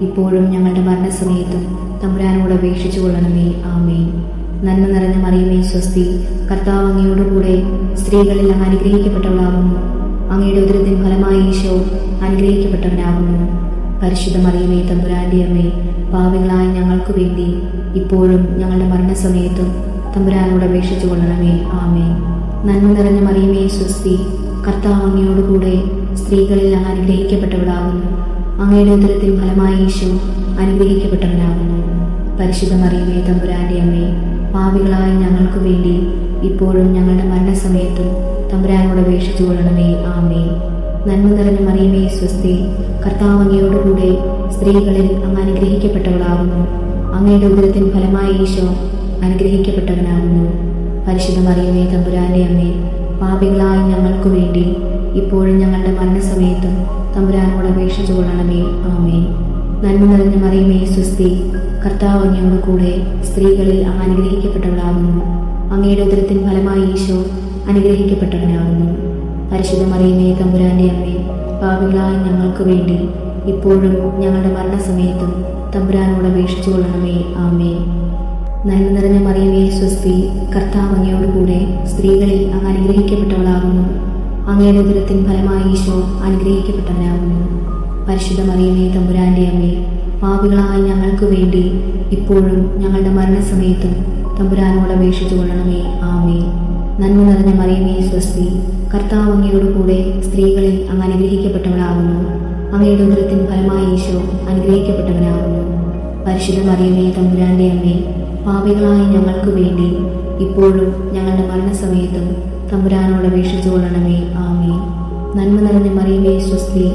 ഇപ്പോഴും ഞങ്ങളുടെ മരണസമയത്തും തമ്പുരാനോട് അപേക്ഷിച്ചു കൊള്ളണമേ. ആമേൻ. നന്മ നിറഞ്ഞ മറിയമേ സ്വസ്തി, കർത്താവ് അങ്ങയോടുകൂടെ സ്ത്രീകളിൽ അങ്ങ് അനുഗ്രഹിക്കപ്പെട്ടവളാകുന്നു. അങ്ങയുടെ ഉദരത്തിൻ ഫലമായി ഈശോ അനുഗ്രഹിക്കപ്പെട്ടവനാകുന്നു. പരിശുദ്ധ മറിയമേ തമ്പുരാന്റെ അമ്മേ, പാപികളായ ഞങ്ങൾക്ക് വേണ്ടി ഇപ്പോഴും ഞങ്ങളുടെ മരണസമയത്തും തമ്പുരാനോട് അപേക്ഷിച്ചു കൊള്ളണമേ. ആമേൻ. നന്മ നിറഞ്ഞ മറിയമേ സ്വസ്തി, കർത്താവ് അങ്ങയോടുകൂടെ സ്ത്രീകളിൽ അങ്ങ് അനുഗ്രഹിക്കപ്പെട്ടവളാകുന്നു. അങ്ങയുടെ ഉദരത്തിൻ ഫലമായി ഈശോ അനുഗ്രഹിക്കപ്പെട്ടവനാകുന്നു. പരിശുദ്ധ മറിയമേ തമ്പുരാന്റെ അമ്മേ, പാപികളായ ഞങ്ങൾക്ക് വേണ്ടി ഇപ്പോഴും ഞങ്ങളുടെ മരണസമയത്തും തമ്പുരാനോട് അപേക്ഷിച്ചു കൊള്ളണമേ. ആമേൻ. നന്മ നിറഞ്ഞ മറിയമേ സ്വസ്തി, കർത്താവ് അങ്ങയോടുകൂടെ സ്ത്രീകളിൽ അങ്ങ് അനുഗ്രഹിക്കപ്പെട്ടവളാകുന്നു. അങ്ങയുടെ ഉദരത്തിൻ ഫലമായി ഈശോ അനുഗ്രഹിക്കപ്പെട്ടവനാകുന്നു. പരിശുദ്ധ മറിയമേ തമ്പുരാന്റെ അമ്മേ, പാപികളായ ഞങ്ങൾക്ക് വേണ്ടി ഇപ്പോഴും ഞങ്ങളുടെ മരണസമയത്തും തമ്പുരാനോട് അപേക്ഷിച്ചു കൊള്ളണമേ. ആമേൻ. നന്മ നിറഞ്ഞ മറിയമേ സ്വസ്തി, കർത്താവ് അങ്ങയോടുകൂടെ സ്ത്രീകളിൽ അങ്ങ് അനുഗ്രഹിക്കപ്പെട്ടവളാകുന്നു. അങ്ങയുടെ ഉദരത്തിൻ ഫലമായി ഈശോ അനുഗ്രഹിക്കപ്പെട്ടവനാകുന്നു. പരിശുദ്ധ മറിയമേ തമ്പുരാന്റെ അമ്മേ, പാപികളായ ഞങ്ങൾക്ക് വേണ്ടി ഇപ്പോഴും ഞങ്ങളുടെ മരണസമയത്തും തമ്പുരാനോട് അപേക്ഷിച്ചു കൊള്ളണമേ. ആമേൻ. നന്മ നിറഞ്ഞ മറിയമേ സ്വസ്തി, കർത്താവ് അങ്ങയോടുകൂടെ സ്ത്രീകളിൽ അങ്ങ് അനുഗ്രഹിക്കപ്പെട്ടവളാകുന്നു. അങ്ങയുടെ ഉദരത്തിൻ ഫലമായി ഈശോ അനുഗ്രഹിക്കപ്പെട്ടവനാകുന്നു. പരിശുദ്ധ മറിയമേ തമ്പുരാന്റെ അമ്മേ, പാപികളായ ഞങ്ങൾക്ക് വേണ്ടി ഇപ്പോഴും ഞങ്ങളുടെ മരണസമയത്തും തമ്പുരാനോട് അപേക്ഷിച്ചു കൊള്ളണമേ. ആമേൻ. നന്മ നിറഞ്ഞ മറിയമേ സ്വസ്തി, കർത്താവ് അങ്ങയോടുകൂടെ സ്ത്രീകളിൽ അങ്ങ് അനുഗ്രഹിക്കപ്പെട്ടവളാകുന്നു. അങ്ങയുടെ ഉദരത്തിൻ ഫലമായി ഈശോ അനുഗ്രഹിക്കപ്പെട്ടവനാകുന്നു. പരിശുദ്ധ മറിയമേ തമ്പുരാന്റെ അമ്മേ, പാപികളായ ഞങ്ങൾക്ക് വേണ്ടി ഇപ്പോഴും ഞങ്ങളുടെ മരണസമയത്തും തമ്പുരാനോട് അപേക്ഷിച്ചു കൊള്ളണമേ. ആമേൻ. നന്മ നിറഞ്ഞ മറിയമേ സ്വസ്തി,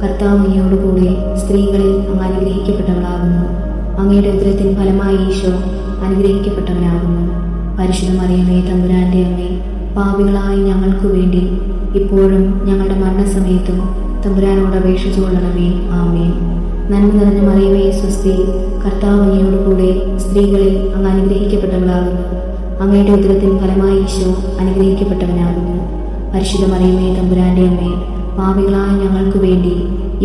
കർത്താവ് അങ്ങയോടുകൂടെ സ്ത്രീകളിൽ അങ്ങ് അനുഗ്രഹിക്കപ്പെട്ടവളാകുന്നു. അങ്ങയുടെ ഉദരത്തിൻ ഫലമായി ഈശോ അനുഗ്രഹിക്കപ്പെട്ടവനാകുന്നു. പരിശുദ്ധ മറിയമേ തമ്പുരാന്റെ അമ്മേ, പാപികളായ ഞങ്ങൾക്ക് വേണ്ടി ഇപ്പോഴും ഞങ്ങളുടെ മരണസമയത്തും തമ്പുരാനോട് അപേക്ഷിച്ചു കൊള്ളണമേ. ആമേൻ. നന്മ നിറഞ്ഞ മറിയമേ സ്വസ്തി, കർത്താവ് അങ്ങയോടുകൂടെ സ്ത്രീകളിൽ അങ്ങ് അനുഗ്രഹിക്കപ്പെട്ടവളാകുന്നു. അങ്ങയുടെ ഉദരത്തിൻ ഫലമായി ഈശോ അനുഗ്രഹിക്കപ്പെട്ടവനാകുന്നു. പരിശുദ്ധ മറിയമേ തമ്പുരാന്റെ അമ്മേ, പാപികളായ ഞങ്ങൾക്ക് വേണ്ടി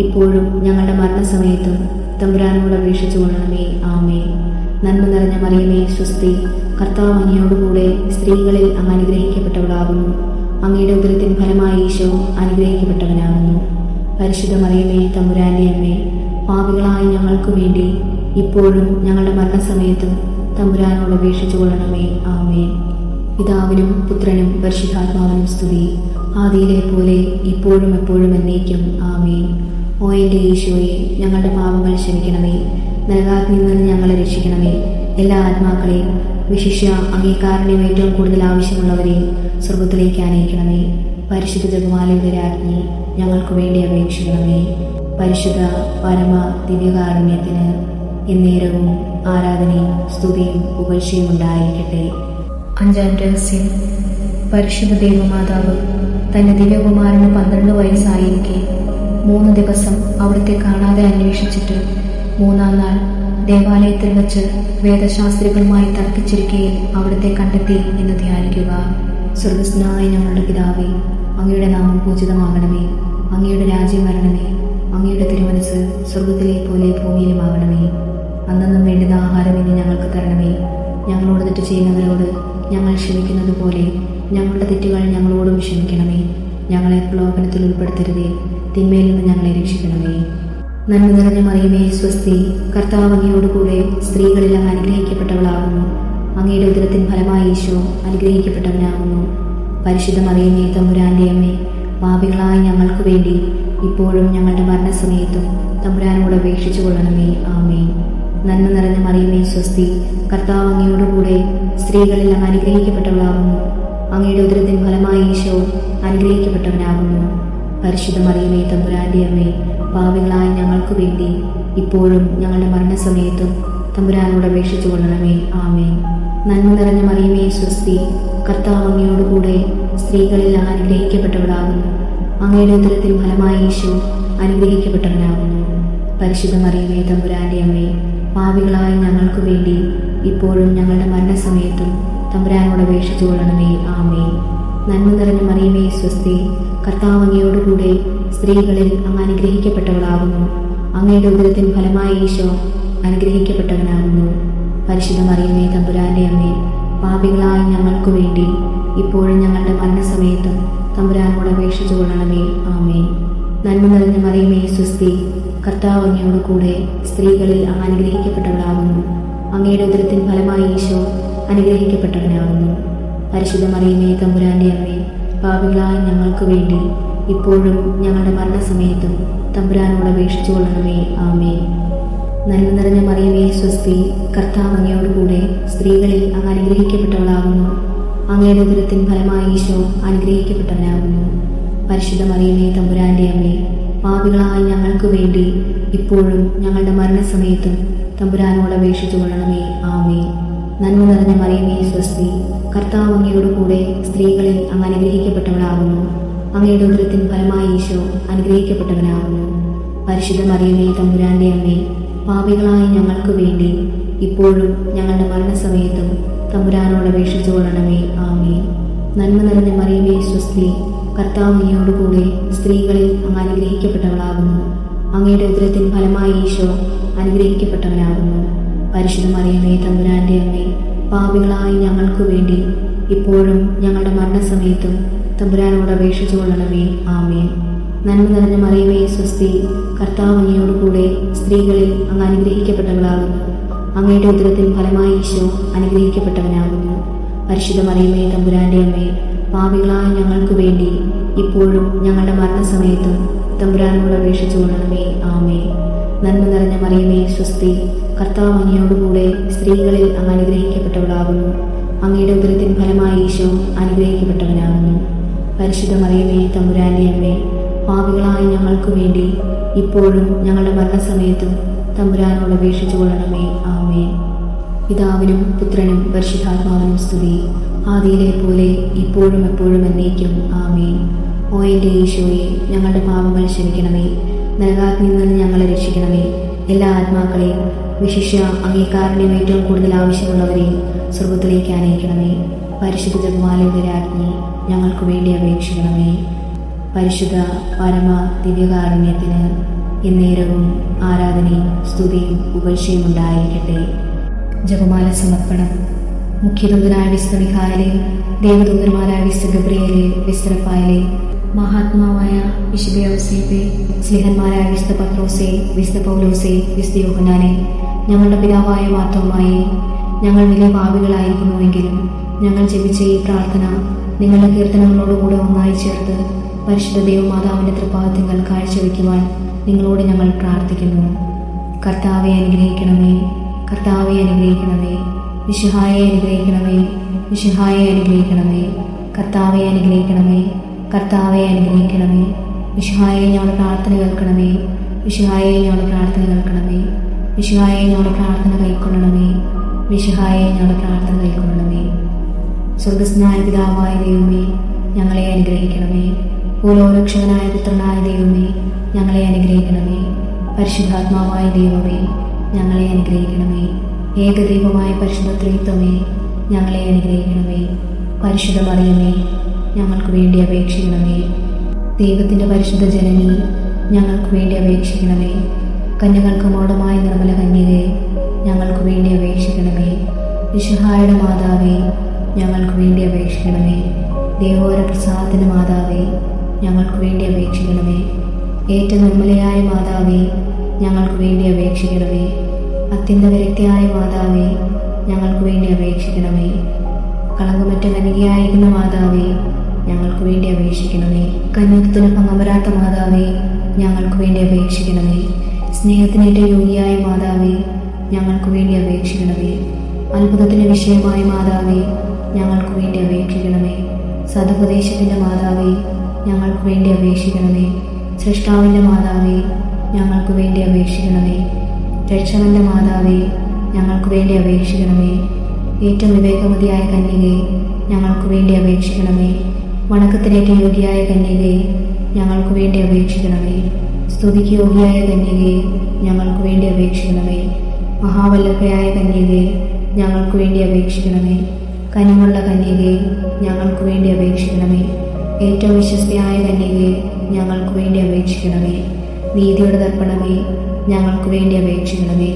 ഇപ്പോഴും ഞങ്ങളുടെ മരണസമയത്തും തമ്പുരാനോട് അപേക്ഷിച്ചു കൊള്ളണമേ. ആമേൻ. നന്മ നിറഞ്ഞ മറിയമേ സ്വസ്തി, കർത്താവ് അങ്ങയോടുകൂടെ സ്ത്രീകളിൽ അങ്ങ് അനുഗ്രഹിക്കപ്പെട്ടവളാകുന്നു. അങ്ങയുടെ ഉദരത്തിൻ ഫലമായി ഈശോ അനുഗ്രഹിക്കപ്പെട്ടവനാകുന്നു. പരിശുദ്ധ മറിയമേ തമ്പുരാന്റെ അമ്മേ, പാപികളായ ഞങ്ങൾക്ക് വേണ്ടി ഇപ്പോഴും ഞങ്ങളുടെ മരണസമയത്തും തമ്പുരാനോട് അപേക്ഷിച്ചു കൊള്ളണമേ. ആമേൻ. പിതാവിനും പുത്രനും പരിശുദ്ധാത്മാവിനും സ്തുതി, ആദിയിലെ പോലെ ഇപ്പോഴും എപ്പോഴും എന്നേക്കും. ആമേൻ. ഓ എൻ്റെ ഈശോയെ, ഞങ്ങളുടെ പാപങ്ങൾ ക്ഷമിക്കണമേ. നരകാഗ്നിയിൽ നിന്ന് ഞങ്ങളെ രക്ഷിക്കണമേ. എല്ലാ ആത്മാക്കളെയും, വിശിഷ്യ അംഗീകാരനെയും ഏറ്റവും കൂടുതൽ ആവശ്യമുള്ളവരെയും സ്വർഗത്തിലേക്ക് അനയിക്കണമേ. പരിശുദ്ധ ജപമാലയുടെ രാജ്ഞി, ഞങ്ങൾക്ക് വേണ്ടി അപേക്ഷിക്കണമേ. പരിശുദ്ധ പരമ ദിവ്യകാരുണ്യത്തിന് എന്നേരവും ആരാധനയും സ്തുതിയും പുകഴ്ചയും ഉണ്ടായിരിക്കട്ടെ. അഞ്ചാം രഹസ്യം. പരിശുദ്ധ ദൈവമാതാവ് തന്റെ ദിവ്യകുമാരന് 12 വയസ്സായിരിക്കെ 3 ദിവസം അവിടുത്തെ കാണാതെ അന്വേഷിച്ചിട്ട് 3-ാം നാൾ ദേവാലയത്തിൽ വച്ച് വേദശാസ്ത്രികളുമായി തർക്കിച്ചിരിക്കയിൽ അവിടുത്തെ കണ്ടെത്തി എന്ന് ധ്യാനിക്കുക. സ്വർഗസ്നായ ഞങ്ങളുടെ പിതാവേ, അങ്ങയുടെ നാമം പൂജിതമാകണമേ. അങ്ങയുടെ രാജ്യം വരണമേ. അങ്ങയുടെ തിരുമനസ് സ്വർഗത്തിലെ പോലെ ഭൂമിയിലുമാകണമേ. അന്നന്നും വേണ്ടുന്ന ആഹാരം ഇന്ന് ഞങ്ങൾക്ക് തരണമേ. ഞങ്ങളോട് തെറ്റ് ചെയ്യുന്നവരോട് ഞങ്ങൾ ക്ഷമിക്കുന്നത് പോലെ ഞങ്ങളുടെ തെറ്റുകൾ ഞങ്ങളോടും ക്ഷമിക്കണമേ. ഞങ്ങളെ പ്രലോഭനത്തിൽ ഉൾപ്പെടുത്തരുതേ, തിന്മയിൽ നിന്ന് ഞങ്ങളെ രക്ഷിക്കണമേ. നന്മ നിറഞ്ഞ മറിയമേ സ്വസ്തി, കർത്താവ് അങ്ങയോടുകൂടെ സ്ത്രീകളിൽ അങ്ങ് അനുഗ്രഹിക്കപ്പെട്ടവളാകുന്നു. അങ്ങയുടെ ഉദരത്തിൻ ഫലമായി ഈശോ അനുഗ്രഹിക്കപ്പെട്ടവനാകുന്നു. പരിശുദ്ധ മറിയമേ തമ്പുരാന്റെ അമ്മേ, പാപികളായ ഞങ്ങൾക്ക് വേണ്ടി ഇപ്പോഴും ഞങ്ങളുടെ മരണസമയത്തും തമ്പുരാനോട് അപേക്ഷിച്ചു കൊള്ളണമേ. ആമേൻ. നന്മ നിറഞ്ഞ മറിയമേ സ്വസ്തി, കർത്താവ് അങ്ങയോടുകൂടെ സ്ത്രീകളിൽ അങ്ങ് അനുഗ്രഹിക്കപ്പെട്ടവളാകുന്നു. അങ്ങയുടെ ഉദരത്തിൻ ഫലമായി ഈശോ അനുഗ്രഹിക്കപ്പെട്ടവനാകുന്നു. പരിശുദ്ധ മറിയമേ തമ്പുരാന്റെ അമ്മേ, പാപികളായ ഞങ്ങൾക്ക് വേണ്ടി ഇപ്പോഴും ഞങ്ങളുടെ മരണസമയത്തും തമ്പുരാനോട് അപേക്ഷിച്ചു കൊള്ളണമേ. ആമേൻ. നന്മ നിറഞ്ഞ മറിയമേ സ്വസ്തി, കർത്താവ് അങ്ങയോടുകൂടെ സ്ത്രീകളിൽ അങ്ങ് അനുഗ്രഹിക്കപ്പെട്ടവളാകുന്നു. അങ്ങയുടെ ഉദരത്തിൻ ഫലമായി ഈശോ അനുഗ്രഹിക്കപ്പെട്ടവനാകുന്നു. പരിശുദ്ധ മറിയമേ തമ്പുരാന്റെ അമ്മേ, പാപികളായ ഞങ്ങൾക്ക് വേണ്ടി ഇപ്പോഴും ഞങ്ങളുടെ മരണസമയത്തും തമ്പുരാനോട് അപേക്ഷിച്ചു കൊള്ളണമേ. ആമേൻ. നന്മ നിറഞ്ഞ മറിയമേ സ്വസ്തി, കർത്താവ് അങ്ങയോടുകൂടെ സ്ത്രീകളിൽ അങ്ങ് അനുഗ്രഹിക്കപ്പെട്ടവളാകുന്നു. അങ്ങയുടെ ഉദരത്തിൻ ഫലമായി ഈശോ അനുഗ്രഹിക്കപ്പെട്ടവനാകുന്നു. പരിശുദ്ധ മറിയമേ തമ്പുരാന്റെ അമ്മേ, പാപികളായ ഞങ്ങൾക്ക് വേണ്ടി ഇപ്പോഴും ഞങ്ങളുടെ മരണസമയത്തും തമ്പുരാനോട് അപേക്ഷിച്ചു കൊള്ളണമേ. ആമേൻ. നന്മ നിറഞ്ഞ മറിയമേ സ്വസ്തി, കർത്താവ് അങ്ങയോടുകൂടെ സ്ത്രീകളിൽ അങ്ങ് അനുഗ്രഹിക്കപ്പെട്ടവളാകുന്നു. അങ്ങയുടെ ഉദരത്തിൻ ഫലമായി ഈശോ അനുഗ്രഹിക്കപ്പെട്ടവനാകുന്നു. പരിശുദ്ധ മറിയമേ തമ്പുരാന്റെ അമ്മേ, പാപികളായ ഞങ്ങൾക്ക് വേണ്ടി ഇപ്പോഴും ഞങ്ങളുടെ മരണസമയത്തും തമ്പുരാനോട് അപേക്ഷിച്ചു കൊള്ളണമേ. ആമേൻ. നന്മ നിറഞ്ഞ മറിയമേ സ്വസ്തി, കർത്താവ് അങ്ങയോടുകൂടെ സ്ത്രീകളിൽ അങ്ങ് അനുഗ്രഹിക്കപ്പെട്ടവളാകുന്നു. അങ്ങയുടെ ഉദരത്തിൻ ഫലമായി ഈശോ അനുഗ്രഹിക്കപ്പെട്ടവനാകുന്നു. പരിശുദ്ധ മറിയമേ തമ്പുരാന്റെ അമ്മേ, പാപികളായ ഞങ്ങൾക്ക് വേണ്ടി ഇപ്പോഴും ഞങ്ങളുടെ മരണസമയത്തും തമ്പുരാനോട് അപേക്ഷിച്ചു കൊള്ളണമേ. ആമേൻ. നന്മ നിറഞ്ഞ മറിയമേ സ്വസ്തി, കർത്താവ് അങ്ങയോടുകൂടെ സ്ത്രീകളിൽ അങ്ങ് അനുഗ്രഹിക്കപ്പെട്ടവളാകുന്നു. അങ്ങയുടെ ഉദരത്തിൻ ഫലമായി ഈശോ അനുഗ്രഹിക്കപ്പെട്ടവനാകുന്നു. പരിശുദ്ധ മറിയമേ തമ്പുരാന്റെ അമ്മേ, പാപികളായ ഞങ്ങൾക്ക് വേണ്ടി ഇപ്പോഴും ഞങ്ങളുടെ മരണസമയത്തും തമ്പുരാനോട് അപേക്ഷിച്ചു കൊള്ളണമേ. ആമേൻ. നന്മ നിറഞ്ഞ മറിയമേ സ്വസ്തി, കർത്താവ് അങ്ങയോടുകൂടെ സ്ത്രീകളിൽ അങ്ങ് അനുഗ്രഹിക്കപ്പെട്ടവളാകുന്നു. അങ്ങയുടെ ഉദരത്തിൻ ഫലമായി ഈശോ അനുഗ്രഹിക്കപ്പെട്ടവനാകുന്നു. പരിശുദ്ധ മറിയമേ തമ്പുരാന്റെ അമ്മേ, പാപികളായ ഞങ്ങൾക്ക് വേണ്ടി ഇപ്പോഴും ഞങ്ങളുടെ മരണസമയത്തും തമ്പുരാനോട് അപേക്ഷിച്ചു കൊള്ളണമേ. ആമേൻ. നന്മ നിറഞ്ഞ മറിയമേ സ്വസ്തി, കർത്താവ് അങ്ങയോടുകൂടെ സ്ത്രീകളിൽ അങ്ങ് അനുഗ്രഹിക്കപ്പെട്ടവളാകുന്നു. അങ്ങയുടെ ഉദരത്തിൻ ഫലമായി ഈശോ അനുഗ്രഹിക്കപ്പെട്ടവനാകുന്നു. പരിശുദ്ധ മറിയമേ തമ്പുരാന്റെ അമ്മേ, പാപികളായ ഞങ്ങൾക്ക് വേണ്ടി ഇപ്പോഴും ഞങ്ങളുടെ മരണസമയത്തും തമ്പുരാനോട് അപേക്ഷിച്ചു കൊള്ളണമേ. ആമേൻ. നന്മ നിറഞ്ഞ മറിയമേ സ്വസ്തി, കർത്താവ് അങ്ങയോടുകൂടെ സ്ത്രീകളിൽ അങ്ങ് അനുഗ്രഹിക്കപ്പെട്ടവളാകുന്നു. അങ്ങയുടെ ഉദരത്തിൻ ഫലമായി ഈശോ അനുഗ്രഹിക്കപ്പെട്ടവനാകുന്നു. പരിശുദ്ധ മറിയമേ തമ്പുരാന്റെ അമ്മേ, പാപികളായ ഞങ്ങൾക്ക് വേണ്ടി ഇപ്പോഴും ഞങ്ങളുടെ മരണസമയത്തും തമ്പുരാനോട് അപേക്ഷിച്ചു കൊള്ളണമേ. ആമേൻ. പിതാവിനും പുത്രനും പരിശുദ്ധാത്മാവിനും സ്തുതി, ആദിയിലെ പോലെ ഇപ്പോഴും എപ്പോഴും എന്നേക്കും. ആമേൻ. ഓ എൻ്റെ ഈശോയെ, ഞങ്ങളുടെ പാപങ്ങൾ ക്ഷമിക്കണമേ. നരകാഗ്നിയിൽ നിന്ന് ഞങ്ങളെ രക്ഷിക്കണമേ. എല്ലാ ആത്മാക്കളെയും, വിശിഷ്യ അംഗീകാരനെയും ഏറ്റവും കൂടുതൽ ആവശ്യമുള്ളവരെയും സ്വർഗത്തിലേക്ക് അനയിക്കണമേ. പരിശുദ്ധ ജപമാലയുടെ രാജ്ഞി, ഞങ്ങൾക്ക് വേണ്ടി അപേക്ഷിക്കണമേ. പരിശുദ്ധ പരമ ദിവ്യകാരുണ്യത്തിന് എന്നേരവും ആരാധനയും സ്തുതിയും പുകഴ്ചയും ഉണ്ടായിരിക്കട്ടെ. ജപമാല സമർപ്പണം. മുഖ്യദൂതനായ വിശുദ്ധ മിഖായേലേ, ദേവദൂതന്മാരായ വിശുദ്ധ ഗബ്രിയേലേ, വിശുദ്ധ റഫായേലേ, മഹാത്മാവായ വിശുദ്ധ യൗസേപ്പേ, സ്ലിഹന്മാരായ വിശുദ്ധ പത്രോസേ, വിശുദ്ധ പൗലോസേ, വിശുദ്ധ യോഹന്നാനേ, ഞങ്ങളുടെ പിതാവായ മാർത്തോമായേ, ഞങ്ങൾ വലിയ പാപികളായിരിക്കുന്നുവെങ്കിലും ഞങ്ങൾ ജപിച്ച ഈ പ്രാർത്ഥന നിങ്ങളുടെ കീർത്തനങ്ങളോടുകൂടെ ഒന്നായി ചേർത്ത് പരിശുദ്ധ ദേവമാതാവിന്റെ തൃപ്പാദങ്ങൾ കാഴ്ചവെക്കുവാൻ നിങ്ങളോട് ഞങ്ങൾ പ്രാർത്ഥിക്കുന്നു. കർത്താവെ അനുഗ്രഹിക്കണമേ. കർത്താവെ അനുഗ്രഹിക്കണമേ. മിശിഹായെ അനുഗ്രഹിക്കണമേ. മിശിഹായെ അനുഗ്രഹിക്കണമേ. കർത്താവെ അനുഗ്രഹിക്കണമേ. കർത്താവെ അനുഗ്രഹിക്കണമേ. മിശിഹായെ ഞങ്ങളുടെ പ്രാർത്ഥന കേൾക്കണമേ. മിശിഹായെ ഞങ്ങളുടെ പ്രാർത്ഥന കേൾക്കണമേ. മിശിഹായെ ഞങ്ങളുടെ പ്രാർത്ഥന കൈക്കൊള്ളണമേ. മിശിഹായെ ഞങ്ങളുടെ പ്രാർത്ഥന കൈക്കൊള്ളണമേ. സ്വർഗസ്നായ പിതാവായ ദൈവമേ, ഞങ്ങളെ അനുഗ്രഹിക്കണമേ. ഭൂലോകരക്ഷകനായ പുത്രനായ ദൈവമേ, ഞങ്ങളെ അനുഗ്രഹിക്കണമേ. പരിശുദ്ധാത്മാവായ ദൈവമേ, ഞങ്ങളെ അനുഗ്രഹിക്കണമേ. ഏകദൈവമായ പരിശുദ്ധ ത്രിത്വമേ, ഞങ്ങളെ അനുഗ്രഹിക്കണമേ. പരിശുദ്ധ മറിയമേ, ഞങ്ങൾക്ക് വേണ്ടി അപേക്ഷിക്കണമേ. ദൈവത്തിൻ്റെ പരിശുദ്ധ ജനനി, ഞങ്ങൾക്ക് വേണ്ടി അപേക്ഷിക്കണമേ. കന്യകൾക്ക് മോഡമായ നിർമ്മല കന്യകയെ, ഞങ്ങൾക്ക് വേണ്ടി അപേക്ഷിക്കണമേ. മിശിഹായുടെ മാതാവേ, ഞങ്ങൾക്ക് വേണ്ടി അപേക്ഷിക്കണമേ. ദേവോര പ്രസാദത്തിന് മാതാവേ, ഞങ്ങൾക്ക് വേണ്ടി അപേക്ഷിക്കണമേ. ഏറ്റവും നിർമ്മലയായ മാതാവേ, ഞങ്ങൾക്ക് വേണ്ടി അപേക്ഷിക്കണമേ. അത്യന്ത വിരക്തിയായ മാതാവേ, ഞങ്ങൾക്ക് വേണ്ടി അപേക്ഷിക്കണമേ. കളങ്കമറ്റ കന്യകയായിരിക്കുന്ന മാതാവേ, ഞങ്ങൾക്ക് വേണ്ടി അപേക്ഷിക്കണമേ. കന്യത്വത്തിന് പങ്കമരാത്ത മാതാവേ, ഞങ്ങൾക്ക് വേണ്ടി അപേക്ഷിക്കണമേ. സ്നേഹത്തിനേറ്റ യോഗിയായ മാതാവേ, ഞങ്ങൾക്ക് വേണ്ടി അപേക്ഷിക്കണമേ. അത്ഭുതത്തിന് വിഷയമായ മാതാവേ, ഞങ്ങൾക്ക് വേണ്ടി അപേക്ഷിക്കണമേ. സതുപദേശത്തിൻ്റെ മാതാവേ, ഞങ്ങൾക്ക് വേണ്ടി അപേക്ഷിക്കണമേ. സൃഷ്ടാവിൻ്റെ മാതാവേ, ഞങ്ങൾക്ക് വേണ്ടി അപേക്ഷിക്കണമേ. രക്ഷകന്റെ മാതാവേ, ഞങ്ങൾക്ക് വേണ്ടി അപേക്ഷിക്കണമേ. ഏറ്റവും വിവേകമതിയായ കന്യകയെ, ഞങ്ങൾക്ക് വേണ്ടി അപേക്ഷിക്കണമേ. വണക്കത്തിനേറ്റ യോഗ്യയായ കന്യകയെ, ഞങ്ങൾക്ക് വേണ്ടി അപേക്ഷിക്കണമേ. സ്തുതിക്ക് യോഗ്യയായ കന്യകയെ, ഞങ്ങൾക്ക് വേണ്ടി അപേക്ഷിക്കണമേ. മഹാവല്ലഭയായ കന്യകയെ, ഞങ്ങൾക്ക് വേണ്ടി അപേക്ഷിക്കണമേ. കനിമുള്ള കന്യകയെ, ഞങ്ങൾക്ക് വേണ്ടി അപേക്ഷിക്കണമേ. ഏറ്റവും വിശ്വസ്തയായ കന്യകയെ, ഞങ്ങൾക്ക് വേണ്ടി അപേക്ഷിക്കണമേ. നീതിയുടെ ദർപ്പണമേ, ഞങ്ങൾക്ക് വേണ്ടി അപേക്ഷിക്കണമേ.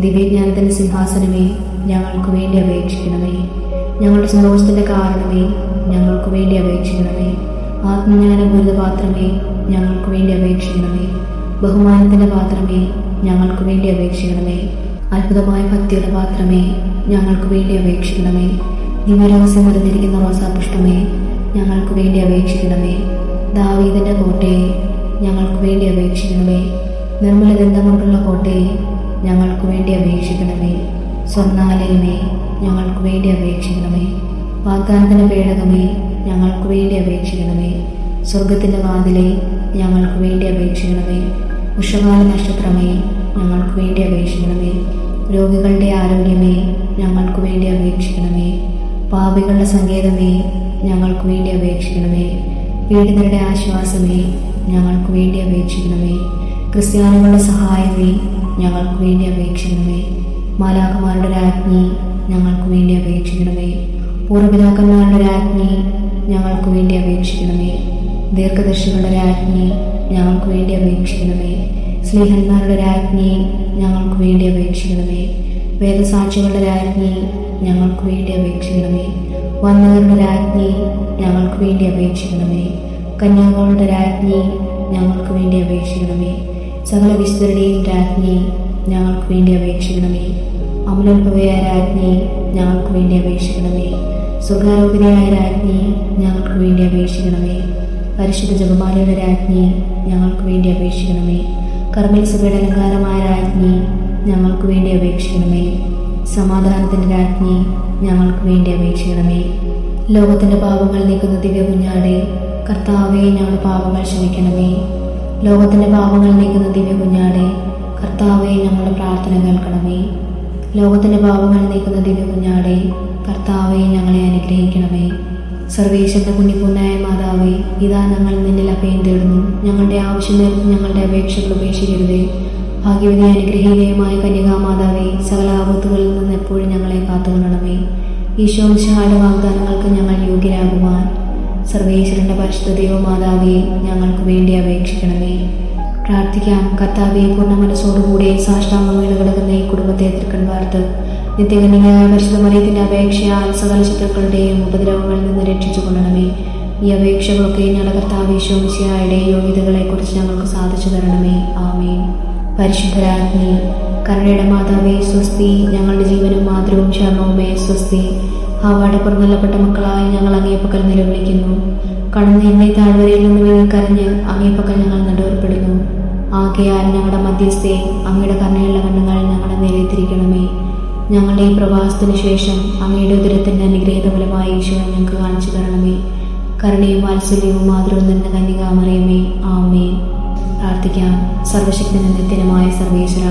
ദിവ്യജ്ഞാനത്തിൻ്റെ സിംഹാസനമേ, ഞങ്ങൾക്ക് വേണ്ടി അപേക്ഷിക്കണമേ. ഞങ്ങളുടെ സന്തോഷത്തിൻ്റെ കാരണമേ, ഞങ്ങൾക്ക് വേണ്ടി അപേക്ഷിക്കണമേ. ആത്മജ്ഞാനപൂരിത പാത്രമേ, ഞങ്ങൾക്ക് വേണ്ടി അപേക്ഷിക്കണമേ. ബഹുമാനത്തിൻ്റെ പാത്രമേ, ഞങ്ങൾക്ക് വേണ്ടി അപേക്ഷിക്കണമേ. അത്ഭുതമായ ഭക്തിയുടെ പാത്രമേ, ഞങ്ങൾക്ക് വേണ്ടി അപേക്ഷിക്കണമേ. ദിവ്യരഹസ്യം നിറഞ്ഞിരിക്കുന്ന റോസാപുഷ്പമേ, ഞങ്ങൾക്ക് വേണ്ടി അപേക്ഷിക്കണമേ. ദാവീദിന്റെ കോട്ടയെ, ഞങ്ങൾക്ക് വേണ്ടി അപേക്ഷിക്കണമേ. നിർമ്മല ഗന്ധം കൊണ്ടുള്ള കോട്ടയെ, ഞങ്ങൾക്ക് വേണ്ടി അപേക്ഷിക്കണമേ. സ്വർണ്ണാലയമേ, ഞങ്ങൾക്ക് വേണ്ടി അപേക്ഷിക്കണമേ. വാഗ്ദാനത്തിന്റെ പേടകമേ, ഞങ്ങൾക്ക് വേണ്ടി അപേക്ഷിക്കണമേ. സ്വർഗത്തിന്റെ വാതിലെ, ഞങ്ങൾക്ക് വേണ്ടി അപേക്ഷിക്കണമേ. ഉഷകാല നക്ഷത്രമേ, ഞങ്ങൾക്ക് വേണ്ടി അപേക്ഷിക്കണമേ. രോഗികളുടെ ആരോഗ്യമേ, ഞങ്ങൾക്ക് വേണ്ടി അപേക്ഷിക്കണമേ. പാപികളുടെ സങ്കേതമേ, ഞങ്ങൾക്ക് വേണ്ടി അപേക്ഷിക്കണമേ. പീഡിതരുടെ ആശ്വാസമേ, ഞങ്ങൾക്ക് വേണ്ടി അപേക്ഷിക്കണമേ. ക്രിസ്ത്യാനികളുടെ സഹായമേ, ഞങ്ങൾക്ക് വേണ്ടി അപേക്ഷിക്കണമേ. മാലാഖമാരുടെ രാജ്ഞി, ഞങ്ങൾക്ക് വേണ്ടി അപേക്ഷിക്കണമേ. പൂർവ്വപിതാക്കന്മാരുടെ രാജ്ഞി, ഞങ്ങൾക്ക് വേണ്ടി അപേക്ഷിക്കണമേ. ദീർഘദർശികളുടെ രാജ്ഞി, ഞങ്ങൾക്ക് വേണ്ടി അപേക്ഷിക്കണമേ. സ്നേഹന്മാരുടെ രാജ്ഞി, ഞങ്ങൾക്ക് വേണ്ടി അപേക്ഷിക്കണമേ. വേദസാക്ഷികളുടെ രാജ്ഞി, ഞങ്ങൾക്ക് വേണ്ടി അപേക്ഷിക്കണമേ. വന്നവരുടെ രാജ്ഞി, ഞങ്ങൾക്ക് വേണ്ടി അപേക്ഷിക്കണമേ. കന്യാകളുടെ രാജ്ഞി, ഞങ്ങൾക്ക് വേണ്ടി അപേക്ഷിക്കണമേ. സകല വിശുദ്ധരുടെയും രാജ്ഞി, ഞങ്ങൾക്ക് വേണ്ടി അപേക്ഷിക്കണമേ. അമലോത്ഭവയായ രാജ്ഞി, ഞങ്ങൾക്ക് വേണ്ടി അപേക്ഷിക്കണമേ. സ്വർഗാരോപിതയായ രാജ്ഞി, ഞങ്ങൾക്ക് വേണ്ടി അപേക്ഷിക്കണമേ. പരിശുദ്ധ ജപമാലയുടെ രാജ്ഞി, ഞങ്ങൾക്ക് വേണ്ടി അപേക്ഷിക്കണമേ. കർമ്മൽ സഭയുടെ അലങ്കാരമായ രാജ്ഞി, ഞങ്ങൾക്ക് വേണ്ടി അപേക്ഷിക്കണമേ. സമാധാനത്തിൻ്റെ രാജ്ഞി, ഞങ്ങൾക്ക് വേണ്ടി അപേക്ഷിക്കണമേ. ലോകത്തിൻ്റെ പാപങ്ങൾ നീക്കുന്ന ദിവ്യ കുഞ്ഞാടെ, കർത്താവേ, ഞങ്ങളുടെ പാപങ്ങൾ ക്ഷമിക്കണമേ. ലോകത്തിൻ്റെ പാപങ്ങൾ നീക്കുന്ന ദിവ്യ കുഞ്ഞാടെ, കർത്താവേ, ഞങ്ങളുടെ പ്രാർത്ഥന കേൾക്കണമേ. ലോകത്തിൻ്റെ പാപങ്ങൾ നീക്കുന്ന ദിവ്യ കുഞ്ഞാടെ, കർത്താവേ, ഞങ്ങളെ അനുഗ്രഹിക്കണമേ. സർവേശ്വരന്റെ പുണ്യപൂർണ്ണയായ മാതാവേ, ഇതാ ഞങ്ങൾ നിന്നിൽ അഭയം തേടുന്നു. ഞങ്ങളുടെ ആവശ്യം നേരത്ത് ഞങ്ങളുടെ അപേക്ഷകൾ ഉപേക്ഷിക്കരുതേ. ഭാഗ്യവതി അനുഗ്രഹീതയുമായ കന്യകാമാതാവേ, സകല ആപത്തുകളിൽ നിന്ന് എപ്പോഴും ഞങ്ങളെ കാത്തുകൊള്ളണമേ. ഈശോ മിശിഹായുടെ വാഗ്ദാനങ്ങൾക്ക് ഞങ്ങൾ യോഗ്യരാകുവാൻ സർവേശ്വരന്റെ പരിശുദ്ധ ദൈവമാതാവേ, ഞങ്ങൾക്ക് വേണ്ടി അപേക്ഷിക്കണമേ. പ്രാർത്ഥിക്കാം. കർത്താവേ, പൂർണ്ണ മനസ്സോടുകൂടി സാഷ്ടാംഗം വീണ് കിടക്കുന്ന ഈ കുടുംബത്തെ തിരുക്കൺ വാർത്ത് നിത്യകന്യകയായ പരിശുദ്ധ മറിയത്തിന്റെ അപേക്ഷയാൽ സകല ശത്രുക്കളുടെയും ഉപദ്രവങ്ങളിൽ നിന്ന് രക്ഷിച്ചു കൊള്ളണമേ. ഈ അപേക്ഷകളൊക്കെ ഞങ്ങളുടെ കർത്താവ് ഈശോ മിശിഹായുടെ യോഗ്യതകളെ കുറിച്ച് ഞങ്ങൾക്ക് സാധിച്ചു തരണമേ. ആമേൻ. പരിശുദ്ധരാജ്ഞി, കരുണയുടെ മാതാവേ സ്വസ്തി. ഞങ്ങളുടെ ജീവനും മാതൃവും ശരണവുമേ സ്വസ്തി. ഹവ്വയുടെ പുറന്തള്ളപ്പെട്ട മക്കളായി ഞങ്ങൾ അങ്ങേപ്പക്കൽ നിലവിളിക്കുന്നു. കടന്ന് എന്നെ താഴ്വരയിൽ നിന്ന് വീണിക്കരഞ്ഞ് അങ്ങേപ്പക്കൽ ഞങ്ങൾ നടുവർപ്പെടുന്നു. ആകയാൽ ഞങ്ങളുടെ മധ്യസ്ഥെ അങ്ങയുടെ കരുണയുള്ള കണ്ണുകൾ ഞങ്ങളുടെ നേരെ തിരിക്കണമേ. ഞങ്ങളുടെ ഈ പ്രവാസത്തിനു ശേഷം അങ്ങയുടെ ഉദരത്തിന്റെ അനുഗ്രഹീത ഫലമായി ഈശോ ഞങ്ങൾക്ക് കാണിച്ചു തരണമേ. കരുണയും വാത്സല്യവും മാതൃവും തന്നെ കന്യകാമറിയമേ. ആമേൻ. പ്രാർത്ഥിക്കാം. സർവശക്തനും നിത്യനുമായ സർവേശ്വര,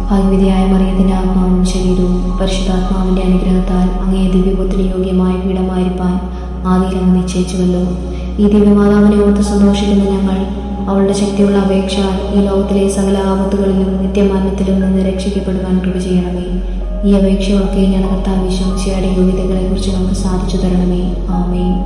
ഭാഗ്യവതിയായ മറിയത്തിന്റെ ആത്മാവും ശരീരവും പരിശുദ്ധാത്മാവിന്റെ അനുഗ്രഹത്താൽ അങ്ങേ ദിവ്യപുത്രി യോഗ്യമായ പീഠമായിരിക്കാൻ ആദിയിൽ അങ്ങ് നിശ്ചയിച്ചുവല്ലോ. ഈ ദിവ്യമാതാവിനെ ഓർത്ത് സന്തോഷിക്കുന്ന ഞങ്ങൾ അവളുടെ ശക്തിയുള്ള അപേക്ഷ ഈ ലോകത്തിലെ സകല ആപത്തുകളിലും നിത്യമരണത്തിലും നിന്ന് രക്ഷിക്കപ്പെടുവാൻ കൃപ ചെയ്യണമേ. ഈ അപേക്ഷകളൊക്കെ ഞാൻ കർത്താവ് ഈശോ മിശിഹായുടെ യോഗ്യതകളെക്കുറിച്ച് നമുക്ക് സാധിച്ചു തരണമേ. ആമേൻ.